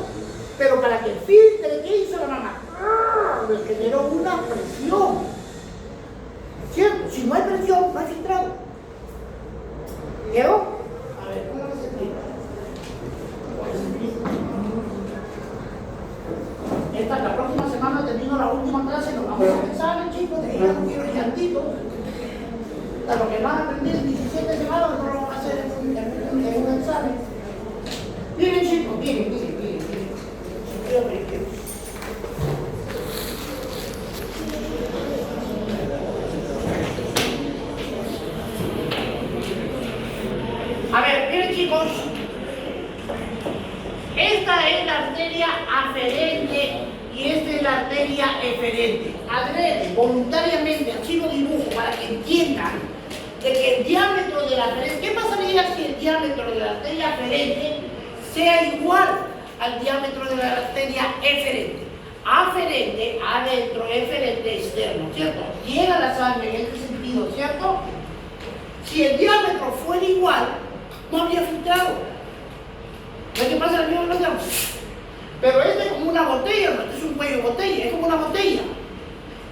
Pero para que filtre, ¿qué hizo la mamá? Le generó una presión, ¿cierto? Si no hay presión, no hay filtrado. ¿Quedó? A ver, ¿cómo se explica? La próxima semana termino la última clase, nos vamos a empezar, chicos, de ya no quiero llantitos. sale. Miren chicos, miren. A ver, miren chicos, esta es la arteria aferente y esta es la arteria eferente. Adrede, voluntariamente, así lo dibujo para que entiendan de que el diámetro de la aferente, ¿qué pasaría si el diámetro de la arteria aferente sea igual al diámetro de la arteria eferente? Aferente, adentro, eferente, externo, ¿cierto? Llega la sangre en este sentido, ¿cierto? Si el diámetro fuera igual, no habría filtrado. Lo que pasa es que pero este es como una botella, no, este es un cuello de botella, es como una botella.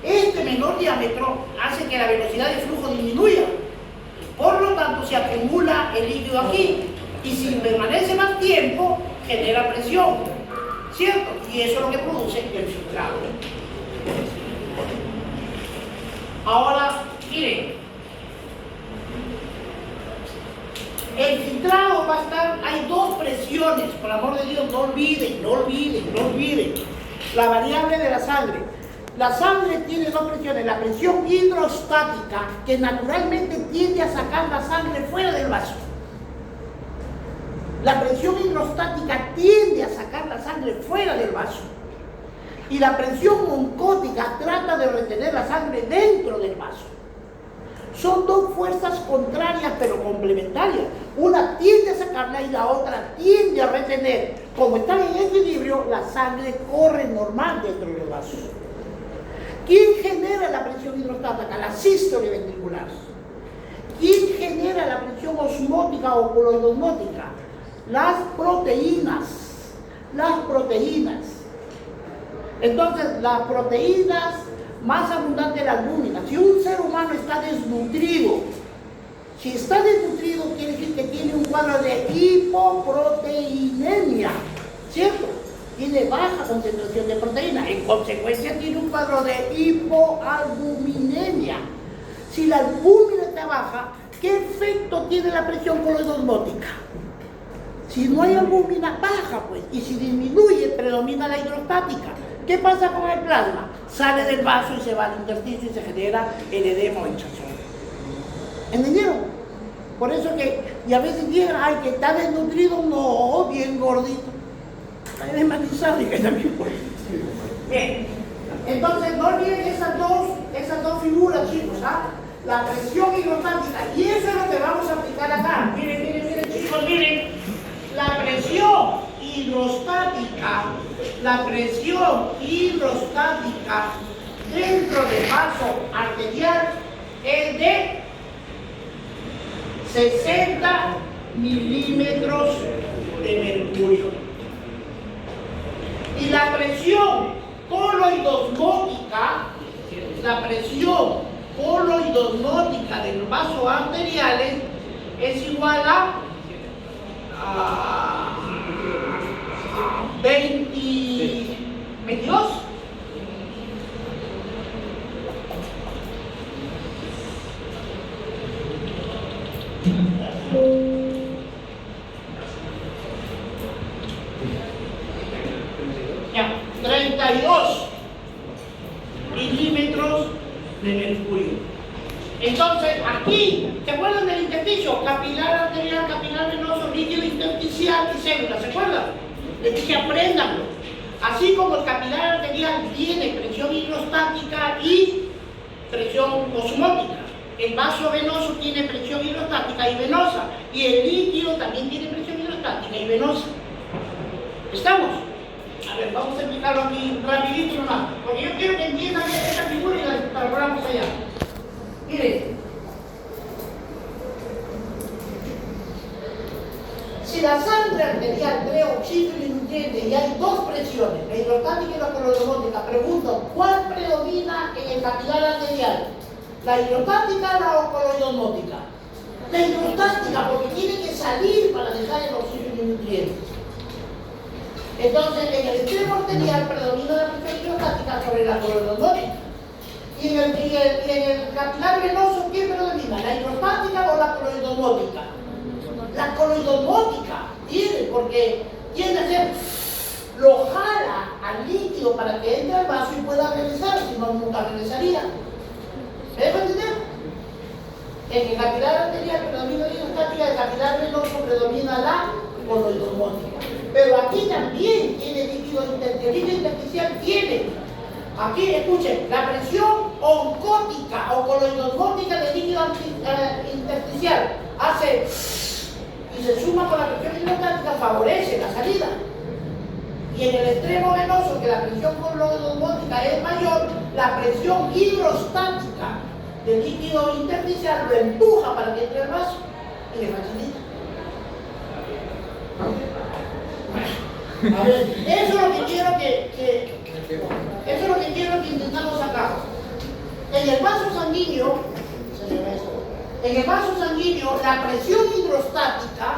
Este menor diámetro hace que la velocidad de flujo disminuya. Por lo tanto, se acumula el líquido aquí. Y si permanece más tiempo, genera presión. ¿Cierto? Y eso es lo que produce el filtrado. Ahora, miren. El filtrado va a estar, hay dos presiones, por amor de Dios, no olviden. La variable de la sangre. La sangre tiene dos presiones, la presión hidrostática, que naturalmente tiende a sacar la sangre fuera del vaso. La presión hidrostática tiende a sacar la sangre fuera del vaso. Y la presión oncótica trata de retener la sangre dentro del vaso. Son dos fuerzas contrarias pero complementarias. Una tiende a sacarla y la otra tiende a retener. Como están en equilibrio, la sangre corre normal dentro del vaso. ¿Quién genera la presión hidrostática? La sístole ventricular. ¿Quién genera la presión osmótica o coloidosmótica? Las proteínas. Entonces, las proteínas más abundante la albúmina. Si un ser humano está desnutrido, quiere decir que tiene un cuadro de hipoproteinemia, ¿cierto? Tiene baja concentración de proteína, en consecuencia tiene un cuadro de hipoalbuminemia. Si la albúmina está baja, ¿qué efecto tiene la presión coloidosmótica? Si no hay albúmina, baja pues, y si disminuye, predomina la hidrostática. ¿Qué pasa con el plasma? Sale del vaso y se va al intersticio y se genera el edema o hinchazón. ¿Entendieron? Por eso que, y a veces llegan, ay, que está desnutrido, no, bien gordito. Está desmatizado y que está bien gordito. Bien, entonces no olviden esas dos figuras, chicos, ¿ah? La presión hidrostática, y eso es lo que vamos a aplicar acá. Miren, chicos, miren. La presión hidrostática dentro del vaso arterial es de 60 milímetros de mercurio. Y la presión coloidosmótica del vaso arteriales es igual a 22. Ya, 32 milímetros de mercurio. Entonces, aquí, ¿se acuerdan del intersticio? Capilar arterial, capilar venoso, líquido intersticial y célula, ¿se acuerdan? Les dije, apréndanlo. Así como el capilar arterial tiene presión hidrostática y presión osmótica, el vaso venoso tiene presión hidrostática y venosa, y el líquido también tiene presión hidrostática y venosa. ¿Estamos? A ver, vamos a explicarlo aquí rapidito nomás, porque yo quiero que entiendan esta figura y la elaboramos allá. Miren, si la sangre arterial crea oxígeno y nutrientes y hay dos presiones, la hidrostática y la coloidosmótica, pregunto, ¿cuál predomina en el capilar arterial? ¿La hidrostática o la coloidosmótica? La hidrostática, porque tiene que salir para dejar el oxígeno y nutrientes. Entonces, en el extremo arterial predomina la presión hidrostática sobre la coloidosmótica. Y en el capilar venoso, ¿qué predomina? ¿La hidrostática o la coloidosmótica? La coloidosmótica. porque tiene que ser, lo jala al líquido para que entre al vaso y pueda regresar, si no, nunca regresaría. ¿Me dejo entender? En el capilar arterial predomina la hidrostática, el capilar venoso predomina la coloidosmótica. Pero aquí también tiene líquido intersticial, tiene. Aquí, escuchen, la presión oncótica o coloidosmótica del líquido intersticial hace y se suma con la presión hidrostática, favorece la salida. Y en el extremo venoso, que la presión coloidosmótica es mayor, la presión hidrostática del líquido intersticial lo empuja para que entre al vaso y le facilita. A ver, eso es lo que quiero que intentamos sacar. En el vaso sanguíneo, la presión hidrostática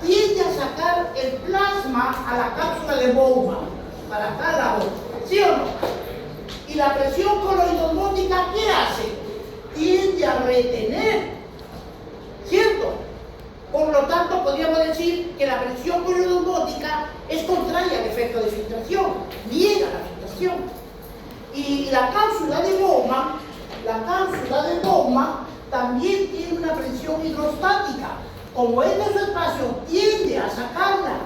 tiende a sacar el plasma a la cápsula de Bowman para cada lado, ¿sí o no? Y la presión coloidosmótica, ¿qué hace? Tiende a retener, ¿cierto? Por lo tanto, podríamos decir que la presión coloidosmótica es contraria al efecto de filtración, niega la filtración. Y la cápsula de Bowman también tiene una presión hidrostática. Como es de su espacio, tiende a sacarla.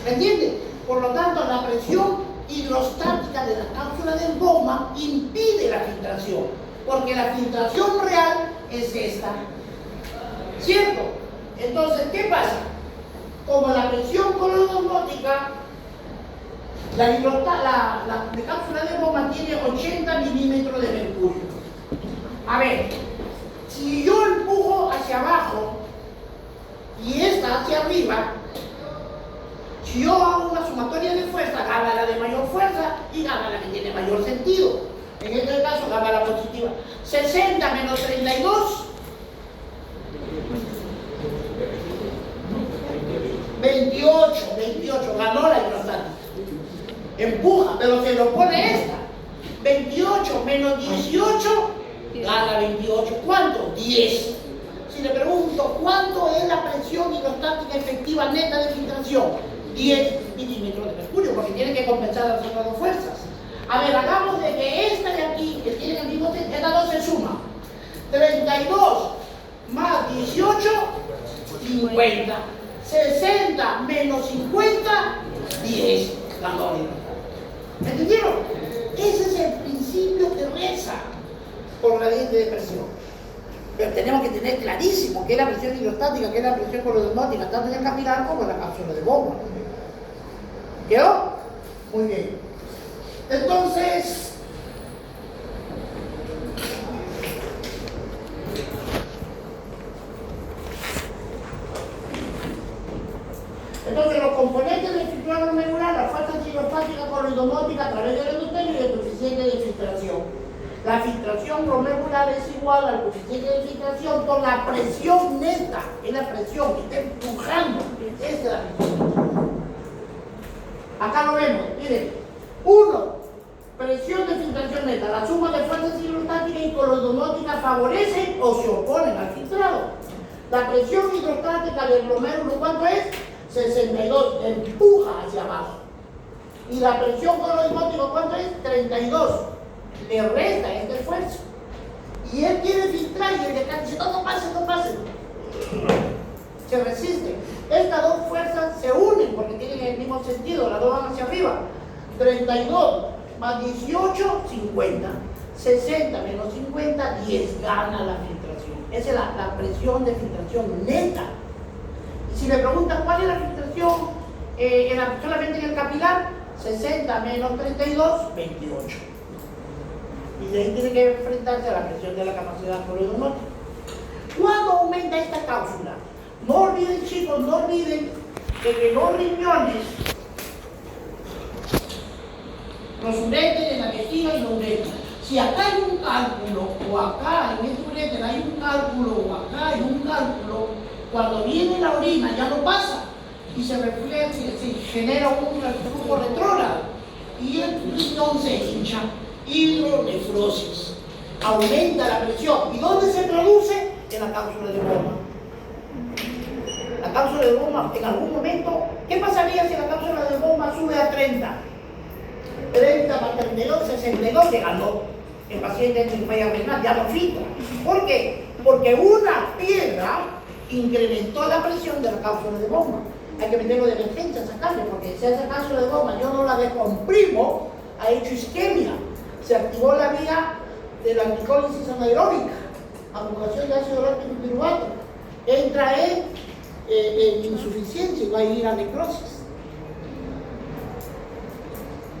¿Me entiende? Por lo tanto, la presión hidrostática de la cápsula de Bowman impide la filtración, porque la filtración real es esta, ¿cierto? Entonces, ¿qué pasa? Como la presión coloidosmótica, la cápsula de Bowman tiene 80 milímetros de mercurio. A ver, si yo empujo hacia abajo y esta hacia arriba, si yo hago una sumatoria de fuerza, gana la de mayor fuerza y gana la que tiene mayor sentido. En este caso, gana la positiva. 60 menos 32. 28, ganó la hidrostática. Empuja, pero se lo pone esta. 28 menos 18, gana 28. ¿Cuánto? 10. Si le pregunto, ¿cuánto es la presión hidrostática efectiva neta de filtración? 10 milímetros de mercurio, porque tiene que compensar las otras dos fuerzas. A ver, hagamos de que esta de aquí, que tiene el mismo sentido, estas dos se suman. 32 más 18, 50. 60 menos 50, 10. Ganó. ¿Entendieron? Ese es el principio que reza por gradiente de presión. Pero tenemos que tener clarísimo qué es la presión hidrostática, qué es la presión coloidosmótica, tanto en el capilar como en la cápsula de Bowman. ¿Quedó? Muy bien. Entonces, los componentes del filtrado glomerular, la fuerza hidrostática coloidosmótica a través del endotelio y el coeficiente de filtración. La filtración glomerular es igual al coeficiente de filtración por la presión neta, es la presión que está empujando. Esta es la presión. Acá lo vemos, miren. 1. Presión de filtración neta. La suma de fuerzas hidrostáticas y coloidosmóticas favorecen o se oponen al filtrado. La presión hidrostática del glomérulo, ¿cuánto es? 62, empuja hacia abajo. Y la presión coloidosmótica, ¿cuánto es? 32. Le resta este esfuerzo. Y él quiere filtrar y el de acá dice, no pase. Se resiste. Estas dos fuerzas se unen porque tienen el mismo sentido, las dos van hacia arriba. 32 más 18, 50. 60 menos 50, 10. Gana la filtración. Esa es la presión de filtración neta. Y si me preguntan cuál es la filtración solamente en el capilar, 60 menos 32, 28. Y de ahí tiene que enfrentarse a la presión de la capacidad coloidosmótica. ¿Cuándo aumenta esta cápsula? No olviden, chicos, no olviden que los riñones, los uretes en la vejiga y los uretes. Si acá hay un cálculo, o acá en este urete hay un cálculo, o acá hay un cálculo, cuando viene la orina ya no pasa y se refleja, se genera un flujo retrógrado y el riñón se hincha. Hidronefrosis. Aumenta la presión. ¿Y dónde se produce? En la cápsula de Bowman. la cápsula de Bowman en algún momento, ¿qué pasaría si la cápsula de Bowman sube a 30? 30 más 32, 62, que ganó el paciente en falla renal, ya no filtra. ¿Por qué? Porque una piedra incrementó la presión de la cápsula de Bowman. Hay que meterlo de emergencia, sacarle, porque si esa cápsula de Bowman yo no la descomprimo, ha hecho isquemia. Se activó la vía de la glicólisis anaeróbica, acumulación de ácido láctico y piruvato. Entra en insuficiencia y va a ir a necrosis.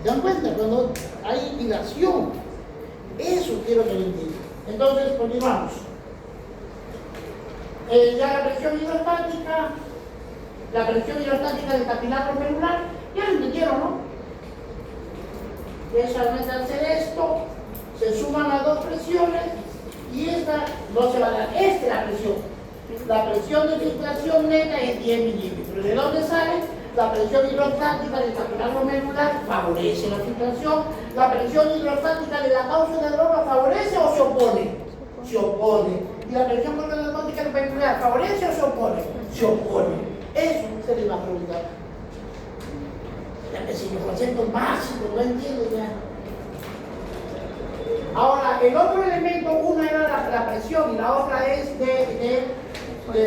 ¿Se dan cuenta? Cuando hay dilación, eso quiero que lo entiendan. Entonces, continuamos. Ya la presión hidrostática del capilar glomerular, ya lo entendieron, ¿no? Es solamente hacer esto, se suman las dos presiones y esta no se va a dar. Esta es la presión. La presión de filtración neta es 10 milímetros. ¿De dónde sale? La presión hidrostática del capilar glomerular favorece la filtración. La presión hidrostática de la cápsula de Bowman favorece o se opone. Se opone. ¿Y la presión glomerular glomerular favorece o se opone? Se opone. Eso se le va a preguntar. Ya que si los conceptos básicos no entiendo ya. Ahora, el otro elemento, una era la presión y la otra es de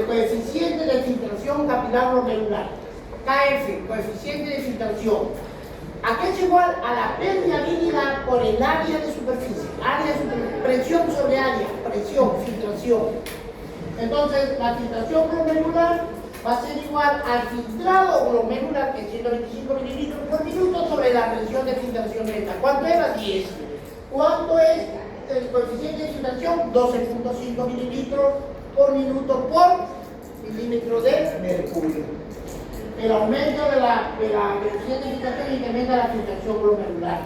coeficiente de filtración capilar glomerular. KF, coeficiente de filtración. ¿A qué es igual? A la permeabilidad por el área de superficie. Presión sobre área, presión, filtración. Entonces, la filtración glomerular va a ser igual al filtrado glomerular, que es 125 mililitros por minuto, sobre la presión de filtración neta. ¿Cuánto era? 10. ¿Cuánto es el coeficiente de filtración? 12.5 mililitros por minuto por milímetro de mercurio. El aumento de la coeficiente de filtración incrementa la filtración glomerular.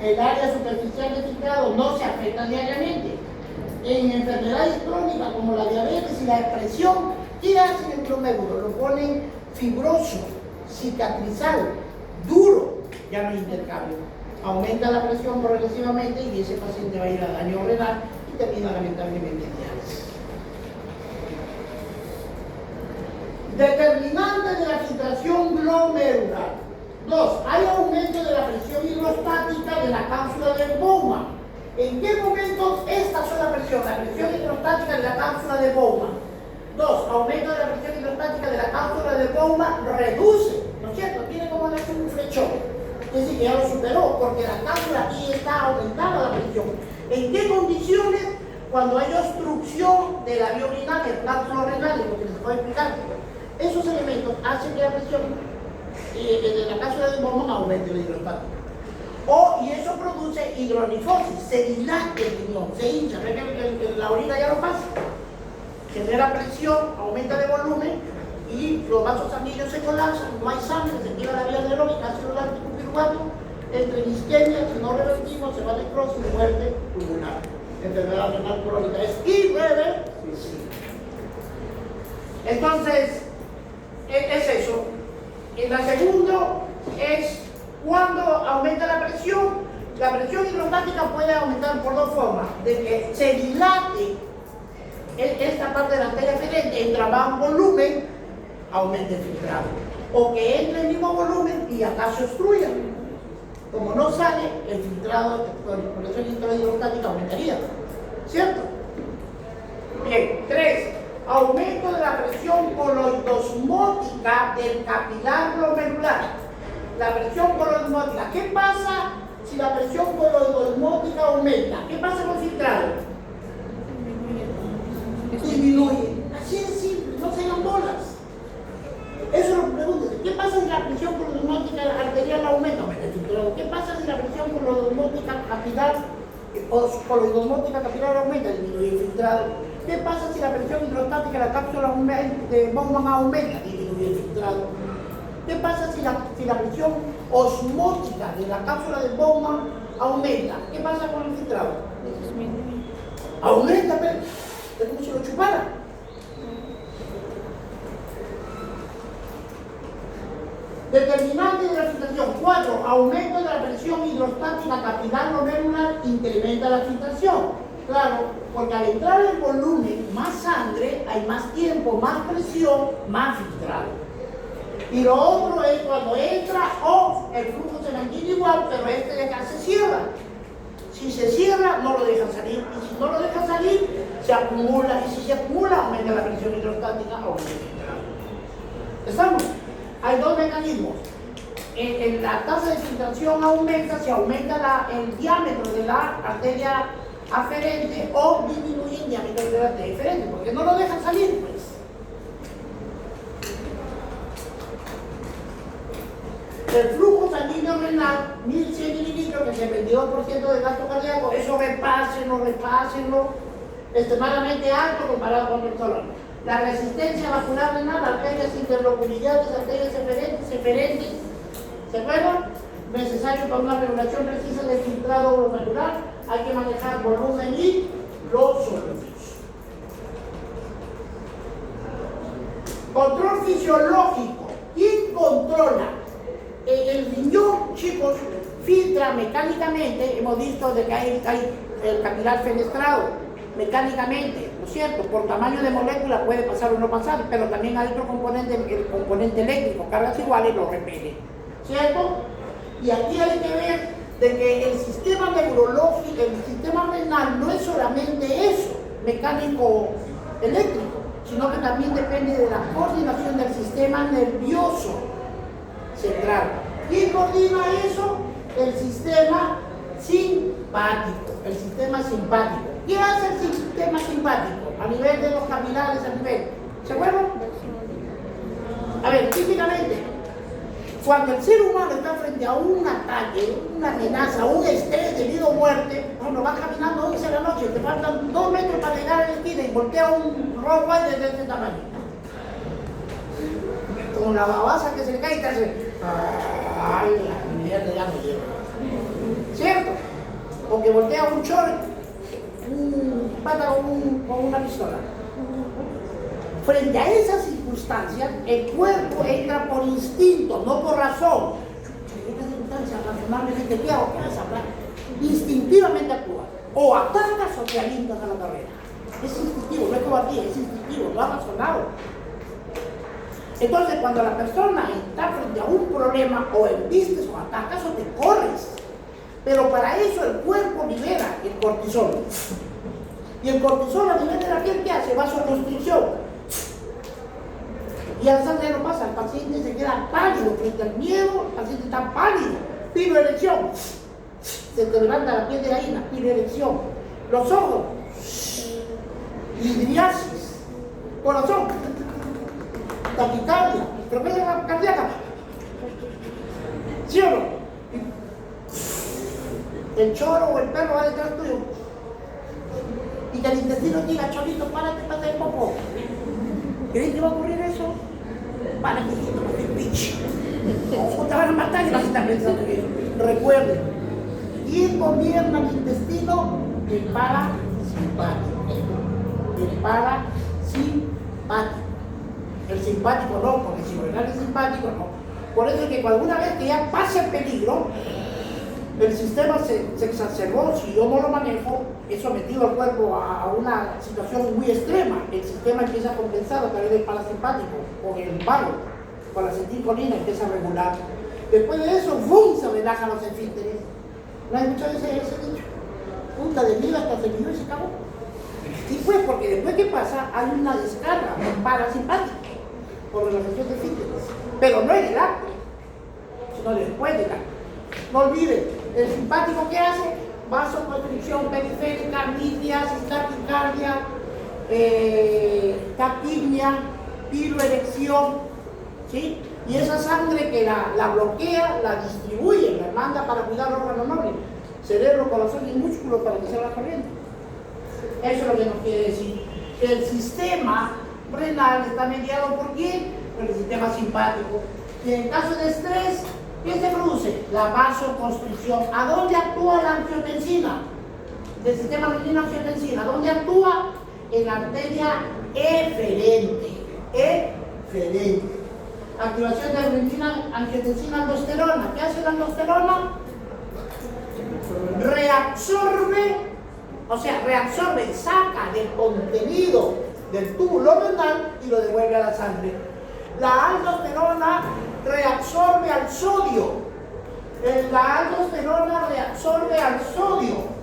El área superficial de filtrado no se afecta diariamente. En enfermedades crónicas como la diabetes y la depresión, ¿qué hacen el glomérulo? Lo ponen fibroso, cicatrizal, duro, ya no es intercambio. Aumenta la presión progresivamente y ese paciente va a ir a daño renal y termina lamentablemente en diálisis. Determinantes de la filtración glomerular. 2. Hay aumento de la presión hidrostática de la cápsula de Bowman. ¿En qué momento esta sola presión, la presión hidrostática de la cápsula de Bowman? 2. Aumento de la presión hidrostática de la cápsula de Bowman reduce, ¿no es cierto? Tiene como un flechón. Es decir, que ya lo superó, porque la cápsula aquí está aumentada la presión. ¿En qué condiciones? Cuando hay obstrucción de la vía urinaria, el cápsula renal, lo que les voy a explicar. Esos elementos hacen que la presión de la cápsula de Bowman aumente la hidrostática. Y eso produce hidronifosis, se dilata el riñón, se hincha, la orina ya no pasa. Genera presión, aumenta de volumen y los vasos sanguíneos se colapsan, no hay sangre, se tira la vía anaeróbica, ácido láctico y piruvato, entre en isquemia, si no revertimos, se va a necrosis y muerte pulmonar. Enfermedad renal crónica es irreversible. Entonces, es eso. Y la segunda es cuando aumenta la presión. La presión hidrostática puede aumentar por dos formas: de que se dilate esta parte de la arteria ferente, entra más volumen, aumenta el filtrado, o que entre el mismo volumen y acá se obstruya. Como no sale, el filtrado por eso el filtrado hidrostática aumentaría, ¿cierto? Bien. 3. Aumento de la presión coloidosmótica del capilar glomerular. La presión coloidosmótica. ¿Qué pasa si la presión coloidosmótica aumenta? ¿Qué pasa con el filtrado? Disminuye. Así de simple, no se dan bolas. Eso es lo que pregunto. ¿Qué pasa si la presión coloidosmótica arterial aumenta? Aumenta el filtrado. ¿Qué pasa si la presión coloidosmótica capilar aumenta? Disminuye el filtrado. ¿Qué pasa si la presión hidrostática de la cápsula de Bowman aumenta? Disminuye el filtrado. ¿Qué pasa si la presión osmótica de la cápsula de Bowman aumenta? ¿Qué pasa con el filtrado? Aumenta, pero es como si lo chupara. Determinante de la filtración. 4. Aumento de la presión hidrostática capilar glomerular incrementa la filtración. Claro. Porque al entrar el volumen, más sangre, hay más tiempo, más presión, más filtrado. Y lo otro es cuando entra o el flujo sanguíneo igual, pero este de acá se cierra. Si se cierra, no lo dejan salir. Y si no lo dejan salir, se acumula. Y si se acumula, aumenta la presión hidrostática o ¿estamos? Hay dos mecanismos. En la tasa de filtración aumenta, se aumenta el diámetro de la arteria aferente o disminuye el diámetro de la arteria eferente, porque no lo dejan salir, pues. El flujo sanguíneo renal, 1100 mililitros, que es el 22% del gasto cardíaco, eso repásenlo, extremadamente alto comparado con el colon. La resistencia vascular renal, arterias interloculares, arterias eferentes, ¿se acuerdan? Necesario para una regulación precisa del filtrado glomerular, hay que manejar volumen y los sólidos. Control fisiológico. ¿Quién controla? El riñón, chicos, filtra mecánicamente, hemos visto de que hay el capilar fenestrado, mecánicamente, ¿no es cierto? Por tamaño de molécula puede pasar o no pasar, pero también hay otro componente, el componente eléctrico, cargas iguales lo repele, ¿cierto? Y aquí hay que ver de que el sistema neurológico, el sistema renal no es solamente eso, mecánico eléctrico, sino que también depende de la coordinación del sistema nervioso central. ¿Quién coordina eso? El sistema simpático. El sistema simpático. ¿Qué hace el sistema simpático? A nivel de los capilares, a nivel. ¿Se acuerdan? A ver, típicamente, cuando el ser humano está frente a un ataque, una amenaza, un estrés debido a muerte, cuando vas caminando 11 de la noche, te faltan 2 metros para llegar a la esquina y voltea un Rottweiler de este tamaño. Con la babasa que se le cae y te hace, ay, la mierda ya no lleva. ¿Cierto? O que voltea un chorro, un pata con una pistola. Frente a esas circunstancias, el cuerpo entra por instinto, no por razón. En estas circunstancias, razonablemente, ¿qué hago? ¿Qué vas a hablar? Instintivamente actúa. O atacas o te alientas a la carrera. Es instintivo, no es cobardía, es instintivo, no ha razonado. Entonces, cuando la persona está frente a un problema, o embistes o atacas o te corres. Pero para eso el cuerpo libera el cortisol. Y el cortisol a nivel de la piel, ¿qué hace? Vasoconstricción. Y al sangre no pasa, el paciente se queda pálido frente al miedo, el paciente está pálido, piloerección. Se te levanta la piel de gallina, piloerección. Los ojos, hidriasis. Corazón, taquicardia, frecuencia cardíaca. ¿Sí o no? El choro o el perro va detrás tuyo. Y que el intestino diga, chorito, párate, pasa el popo. ¿Crees que va a ocurrir eso? Para que se te pinche. O te van a matar y vas a estar pensando que eso. Recuerden, ¿quién gobierna el intestino? El parasimpático. El parasimpático. El simpático no, porque si gobierna el simpático no. Por eso es que alguna vez que ya pase el peligro, el sistema se exacerbó. Si yo no lo manejo, he sometido al cuerpo a una situación muy extrema. El sistema empieza a compensar a través del parasimpático, con el vago, con la acetilcolina empieza a regular. Después de eso, ¡bum!, se relajan los esfínteres. ¿No hay muchas veces ese dicho? Punta de vida hasta se vino y se acabó. Y pues, porque después que pasa, hay una descarga parasimpática por relajación de esfínteres. Pero no en el acto, sino después del acto. No olviden, el simpático, ¿qué hace? Vasoconstricción periférica, litiasis, taquicardia, taquipnia, piloerección, ¿sí? Y esa sangre que la bloquea, la distribuye, la manda para cuidar los órganos nobles, cerebro, corazón y músculo para que sea la corriente. Eso es lo que nos quiere decir. El sistema renal está mediado ¿por quién? Por el sistema simpático. Y en caso de estrés, ¿qué se produce? La vasoconstricción. ¿A dónde actúa la angiotensina? Del sistema renina-angiotensina. ¿Dónde actúa? En la arteria eferente. Eferente. Activación de renina-angiotensina aldosterona. ¿Qué hace la aldosterona? Reabsorbe O sea, reabsorbe, saca del contenido del túbulo renal y lo devuelve a la sangre. La aldosterona reabsorbe al sodio. La aldosterona reabsorbe al sodio.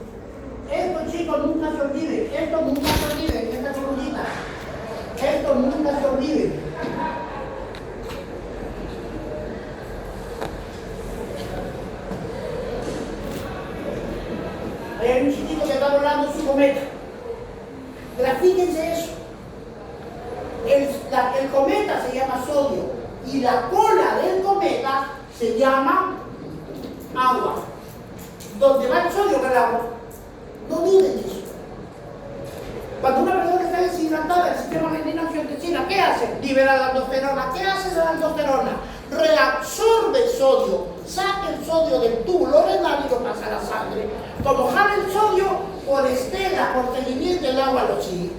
Esto, chicos, nunca se olvide. Esto nunca se olvide. Esta columnita. Esto nunca se olvide. Hay un chiquito que está volando su cometa. Grafíquense eso. El cometa se llama sodio y la cola del cometa se llama agua. Donde va el sodio que el agua. No duden eso. Cuando una persona está deshidratada, el sistema renina-angiotensina, ¿qué hace? Libera la aldosterona. ¿Qué hace la aldosterona? Reabsorbe el sodio, saca el sodio del túbulo renal y lo pasa a la sangre. Como jala el sodio, por estela, por seguimiento, el agua lo sigue.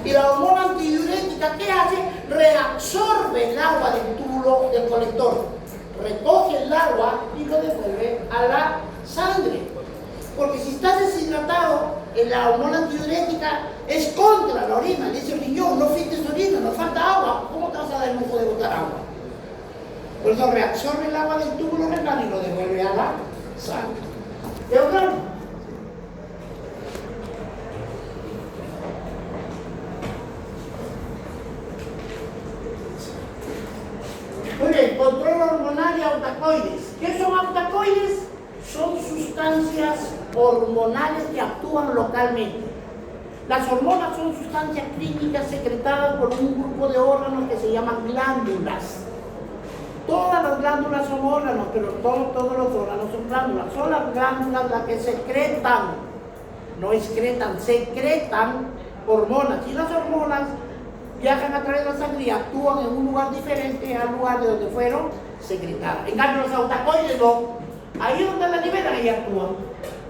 Y la hormona antidiurética, ¿qué hace? Reabsorbe el agua del túbulo del colector, recoge el agua y lo devuelve a la sangre. Porque si estás deshidratado, la hormona antidiurética es contra la orina. Dice el riñón, no filtres orina, nos falta agua. ¿Cómo te vas a dar el lujo de botar agua? Por eso reabsorbe el agua del túbulo renal y lo devuelve a la sangre. ¿Quedó claro? Muy bien, control hormonal y autacoides. ¿Qué son autacoides? Son sustancias hormonales que actúan localmente. Las hormonas son sustancias químicas secretadas por un grupo de órganos que se llaman glándulas. Todas las glándulas son órganos, pero todos los órganos son glándulas. Son las glándulas las que secretan, no excretan, secretan hormonas. Y las hormonas viajan a través de la sangre y actúan en un lugar diferente al lugar de donde fueron secretadas. En cambio, los autacoides no. Ahí donde la liberan, ahí actúan.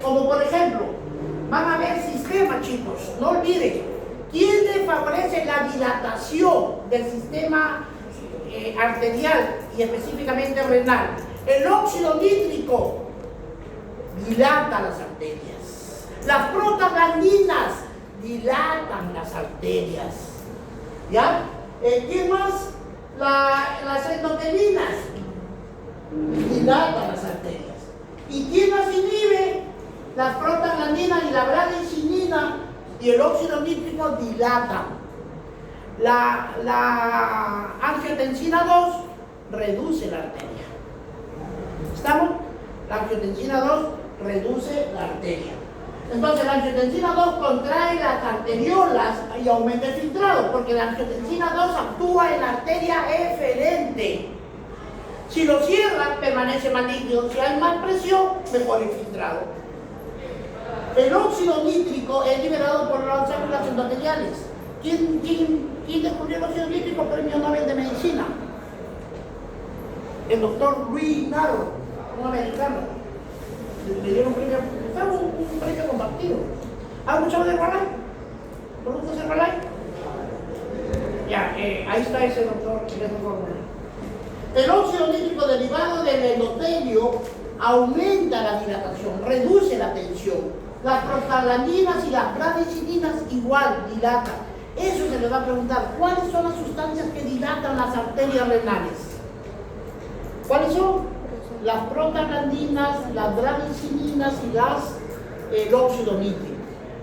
Como por ejemplo, van a ver sistemas, chicos. No olviden, ¿quién le favorece la dilatación del sistema arterial y específicamente renal? El óxido nítrico dilata las arterias. Las prostaglandinas dilatan las arterias. ¿Ya? ¿Quién más? Las endotelinas dilatan las arterias. ¿Y quién las inhibe? Las prostaglandinas y la bradycinina y el óxido nítrico dilatan. La angiotensina 2 reduce la arteria. ¿Estamos? La angiotensina 2 reduce la arteria. Entonces la angiotensina 2 contrae las arteriolas y aumenta el filtrado, porque la angiotensina 2 actúa en la arteria eferente. Si lo cierra, permanece más líquido. Si hay más presión, mejor el filtrado. El óxido nítrico es liberado por las células endoteliales. ¿Quién descubrió el óxido nítrico? Premio Nobel de Medicina. El doctor Louis Naro, un americano. Le dieron un premio compartido. ¿Has escuchado de Herbalife? ¿Productos Herbalife? Ya, ahí está ese doctor en esa fórmula. El óxido nítrico derivado del endotelio aumenta la dilatación, reduce la tensión. Las prostaglandinas y las bradicininas igual dilatan. Eso se les va a preguntar. ¿Cuáles son las sustancias que dilatan las arterias renales? ¿Cuáles son? Las prostaglandinas, las bradicininas y el óxido nítrico.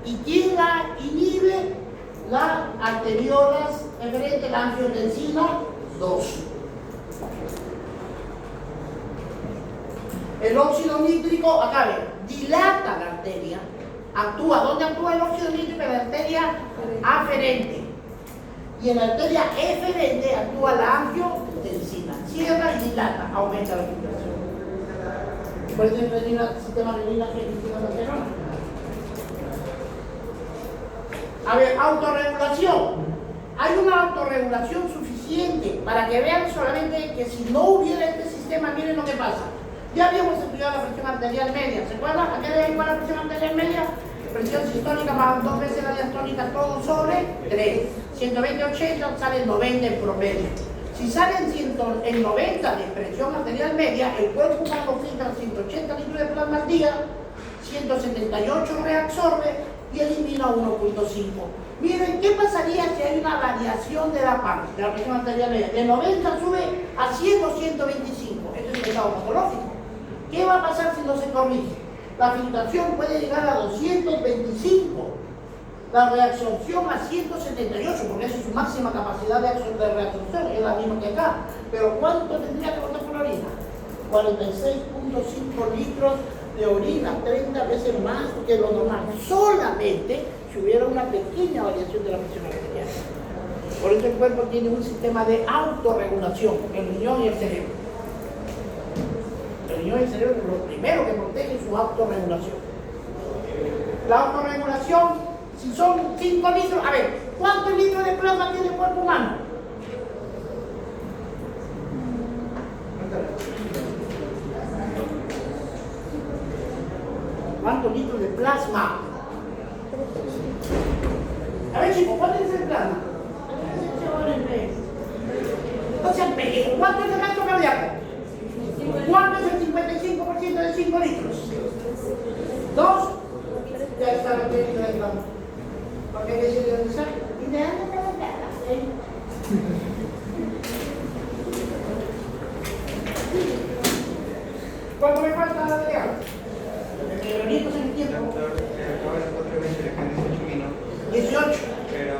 ¿Y quién la inhibe? Las arteriolas eferentes, la angiotensina 2. El óxido nítrico, acá ven, dilata la arteria. Actúa, ¿dónde actúa el óxido nítrico? En la arteria aferente. Y en la arteria eferente actúa la angiotensina. Cierra y dilata, aumenta la filtración. Por eso el sistema renina-angiotensina. A ver, autorregulación. Hay una autorregulación suficiente para que vean solamente que si no hubiera este sistema, miren lo que pasa. Ya habíamos estudiado la presión arterial media. ¿Se acuerdan? ¿A qué le da la presión arterial media? Presión sistólica más 2 veces la diastólica, todo sobre 3. 120-80 sale 90 en promedio. Si salen en 90 de presión arterial media, el cuerpo humano filtra 180 litros de plasma al día, 178 reabsorbe y elimina 1.5. Miren, ¿qué pasaría si hay una variación de la PAM? De la presión arterial media. De 90 sube a 100 o 125. Esto es un estado patológico. ¿Qué va a pasar si no se corrige? La filtración puede llegar a 225. La reabsorción a 178, porque esa es su máxima capacidad de reabsorción, es la misma que acá. Pero ¿cuánto tendría que botar por la orina? 46.5 litros de orina, 30 veces más que lo normal. Solamente si hubiera una pequeña variación de la presión arterial. Por eso el cuerpo tiene un sistema de autorregulación, el riñón y el cerebro. El riñón y el cerebro es lo primero que protege su autorregulación. La autorregulación, si son 5 litros, a ver, ¿cuántos litros de plasma tiene el cuerpo humano? ¿Cuántos litros de plasma? A ver, chicos, ¿cuánto es el plasma? No sean pequeños. ¿Cuánto es el gasto cardíaco? ¿Cuánto es el 55% de 5 litros? 2. Ya está la técnica del plasma. Porque hay que serializar. Y te dan la cara. ¿Cuánto me falta de agua? Neuronitos en el tiempo. Doctor, acabo de 4:20, le quedan 18 minutos. 18. Pero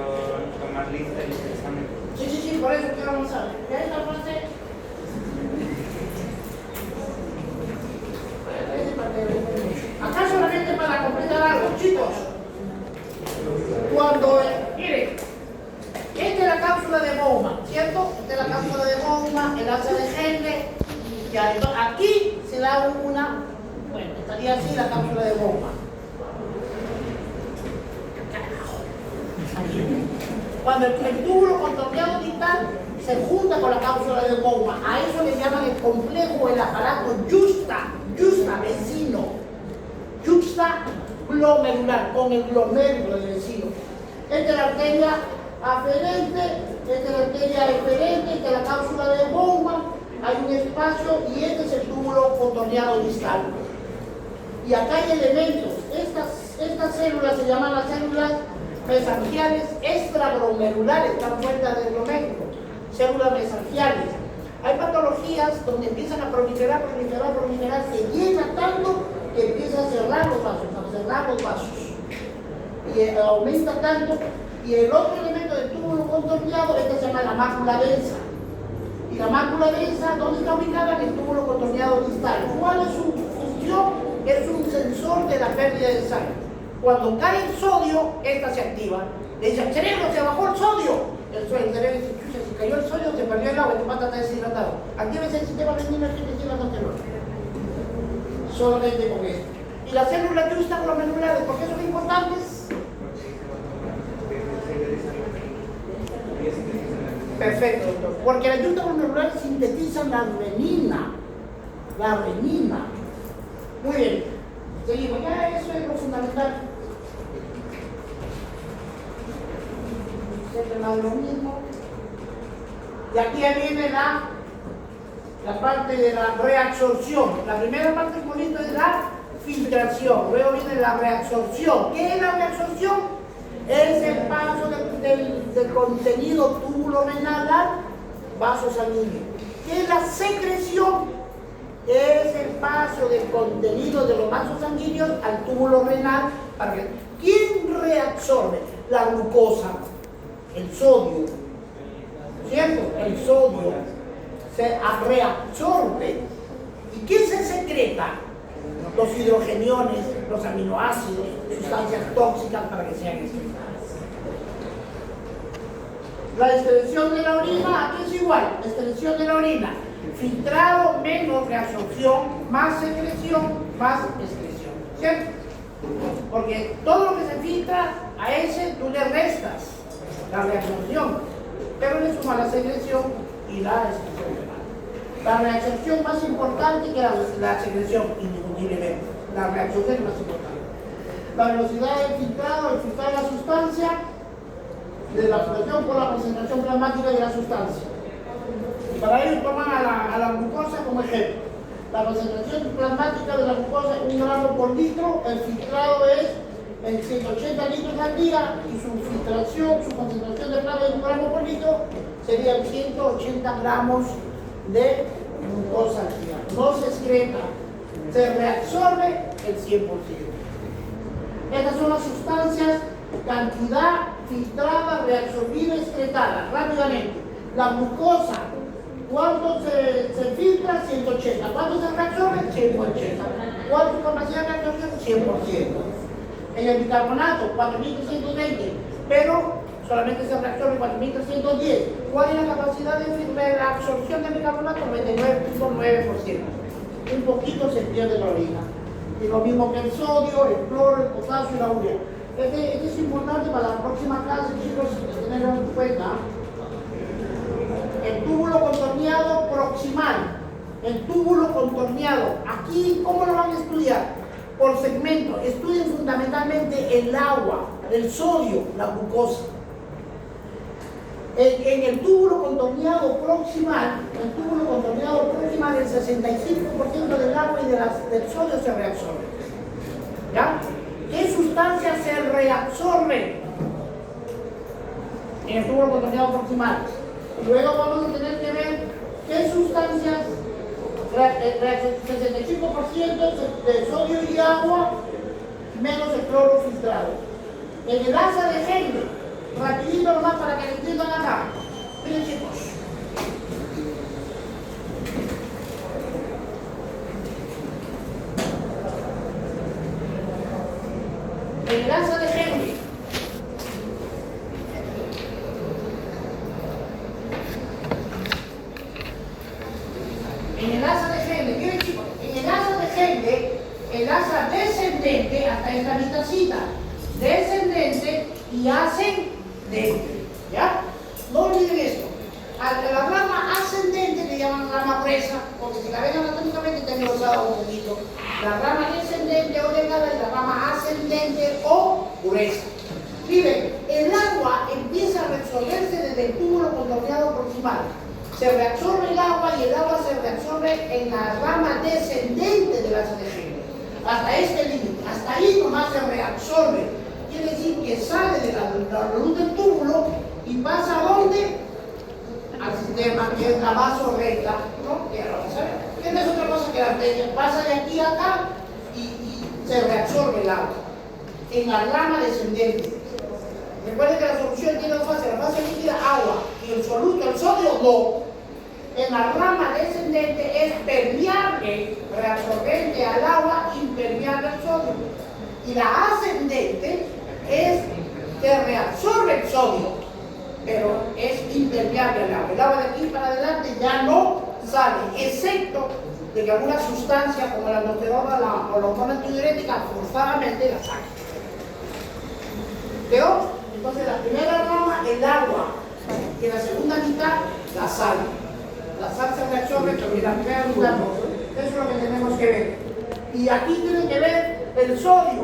tomar lista y el examen. Sí, por eso quiero avanzar. ¿Ya está frase? Acá solamente para completar algo, chicos. Cuando, miren, esta es la cápsula de Bowman, ¿cierto? Esta es la cápsula de Bowman, el asa de Henle. Ya, entonces, aquí se da una, bueno, estaría así la cápsula de Bowman. Cuando el túbulo contorneado distal se junta con la cápsula de Bowman, a eso le llaman el complejo, el aparato justa vecino, justa glomerular, con el glomérulo del vecino. Esta es la arteria aferente, esta es la arteria eferente, esta es la cápsula de Bowman, hay un espacio y este es el túbulo contorneado distal. Y acá hay elementos, estas células se llaman las células mesangiales extraglomerulares, están fuera del glomérulo, células mesangiales. Hay patologías donde empiezan a proliferar, se llena tanto que empieza a cerrar los vasos, y aumenta tanto, y el otro elemento del túbulo contorneado, este se llama la mácula densa. Y la mácula densa, ¿dónde está ubicada? En el túbulo contorneado distal. ¿Cuál es su función? Es un sensor de la pérdida de sangre. Cuando cae el sodio, esta se activa. Le dice, cerebro, se bajó el sodio. El cerebro dice, chucha, si cayó el sodio, se perdió el agua y tu pata está deshidratado. Actívese el sistema renino angiotensina. Solamente con esto. Y las células justaglomerulares, ¿por qué son importantes? Perfecto, doctor. Porque las justaglomerulares sintetizan la renina. La renina. Muy bien. Seguimos. Ya eso es lo fundamental. Siempre más de lo mismo. Y aquí viene la parte de la reabsorción. La primera parte del bonito es la filtración. Luego viene la reabsorción. ¿Qué es la reabsorción? Es el paso del contenido túbulo renal al vaso sanguíneo. ¿Qué es la secreción? Es el paso del contenido de los vasos sanguíneos al túbulo renal. ¿Quién reabsorbe? La glucosa, el sodio, ¿cierto? El sodio se reabsorbe. ¿Y qué se secreta? Los hidrogeniones, los aminoácidos, sustancias tóxicas para que sean excretadas. La excreción de la orina, aquí es igual, excreción de la orina. Filtrado menos reabsorción, más secreción, más excreción, ¿cierto? Porque todo lo que se filtra, a ese tú le restas la reabsorción, pero le suma la secreción y la excreción. La reabsorción más importante que la secreción, indiscutiblemente. La reabsorción es más importante. La velocidad del filtrado, el filtrar la sustancia, de la absorción por la concentración plasmática de la sustancia. Y para ello toman a la glucosa como ejemplo. La concentración plasmática de la glucosa es 1 gramo por litro, el filtrado es en 180 litros al día y su filtración, su concentración de plasma de 1 gramo por litro serían 180 gramos de glucosa al día. No se excreta, se reabsorbe el 100%. Estas son las sustancias, cantidad filtrada, reabsorbida, excretada. Rápidamente, la glucosa, ¿cuánto se filtra? 180. ¿Cuánto se reabsorbe? 180. ¿Cuánto capacidad de reabsorción? 100%. En el bicarbonato, 4.320, pero solamente se reabsorbe 4.310. ¿Cuál es la capacidad de la absorción del bicarbonato? 99.9%. Un poquito se pierde la orina. Y lo mismo que el sodio, el cloro, el potasio y la urea. Este es importante para la próxima clase, chicos, tenerlo en cuenta. El túbulo contorneado proximal. El túbulo contorneado. Aquí, ¿cómo lo van a estudiar? Por segmento. Estudien fundamentalmente el agua, el sodio, la glucosa. En el túbulo contorneado proximal, el 65% del agua y del sodio se reabsorbe. ¿Ya? ¿Qué sustancias se reabsorben en el túbulo contorneado proximal? Luego vamos a tener que ver qué sustancias, el 65% de sodio y agua, menos el cloro filtrado. En el asa de Henle, rapidito nomás para que lo entiendan acá. Miren, chicos. En el asa de Henle, miren, chicos, en el asa de Henle, el asa descendente, hasta esta mitacita, descendente y ascendente, ¿ya? No olviden esto. A la rama ascendente le llaman rama gruesa, porque si la ven anatómicamente está engrosada un poquito. La rama descendente o delgada es la rama ascendente o gruesa. Miren, el agua empieza a reabsorberse desde el túbulo contorneado proximal. Se reabsorbe el agua y el agua se reabsorbe en la rama descendente de la Henle. Hasta este límite, hasta ahí nomás se reabsorbe. Quiere decir que sale de la luz del túbulo y pasa ¿a dónde? Al sistema que es la vasorrecta, ¿no? Que no es otra cosa que la arteria. Pasa de aquí a acá y se reabsorbe el agua en la rama descendente. Recuerden que la solución tiene dos fases, la fase líquida, agua, y el soluto, el sodio, no. En la rama descendente es permeable, reabsorbente al agua, impermeable al sodio. Y la ascendente es que reabsorbe el sodio, pero es impermeable al agua. El agua de aquí para adelante ya no sale, excepto de que alguna sustancia como la aldosterona o la hormona antidiurética forzadamente la saque. ¿Quedó? Entonces la primera rama, el agua, y en la segunda mitad, la sal. La sal se reabsorbe, pero en la primera mitad no. Eso es lo que tenemos que ver. Y aquí tienen que ver el sodio.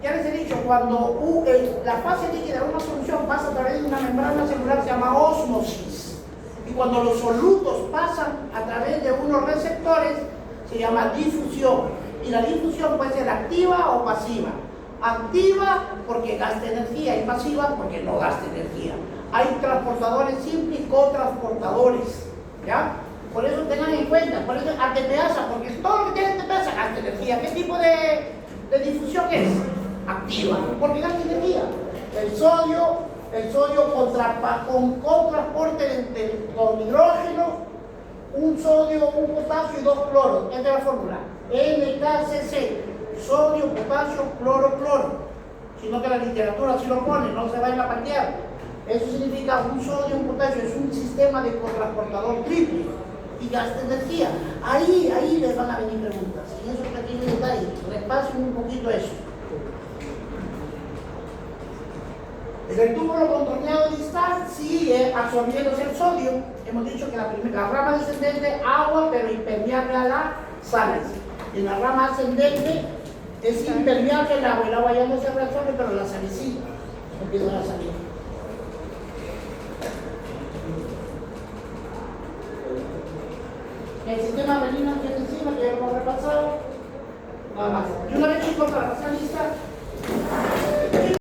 Ya les he dicho, cuando la fase líquida de una solución pasa a través de una membrana celular, se llama ósmosis. Y cuando los solutos pasan a través de unos receptores, se llama difusión. Y la difusión puede ser activa o pasiva. Activa porque gasta energía y pasiva porque no gasta energía. Hay transportadores simples y cotransportadores, ¿ya? Por eso tengan en cuenta, por eso ATPasa, porque todo lo que tiene ATPasa gasta energía. ¿Qué tipo de difusión es? Activa, porque gasta energía. El sodio con contraporte con hidrógeno, un sodio, un potasio y 2 cloros. Esta es la fórmula. NKCC. Sodio, potasio, cloro, cloro. Sino que la literatura sí lo pone, no se va a patear. Eso significa un sodio, un potasio, es un sistema de cotransportador triple y gasta energía. Ahí les van a venir preguntas. Y eso es pequeño detalle. Repasen un poquito eso. En el túbulo contorneado distal sigue absorbiéndose el sodio. Hemos dicho que la rama descendente, agua, pero impermeable a las sales. En la rama ascendente es impermeable el agua ya no se reabsorbe, pero la salicita empiezan a salir. El sistema renina-angiotensina, que pasado. Nada más. Y una vez chicos, para pasar lista.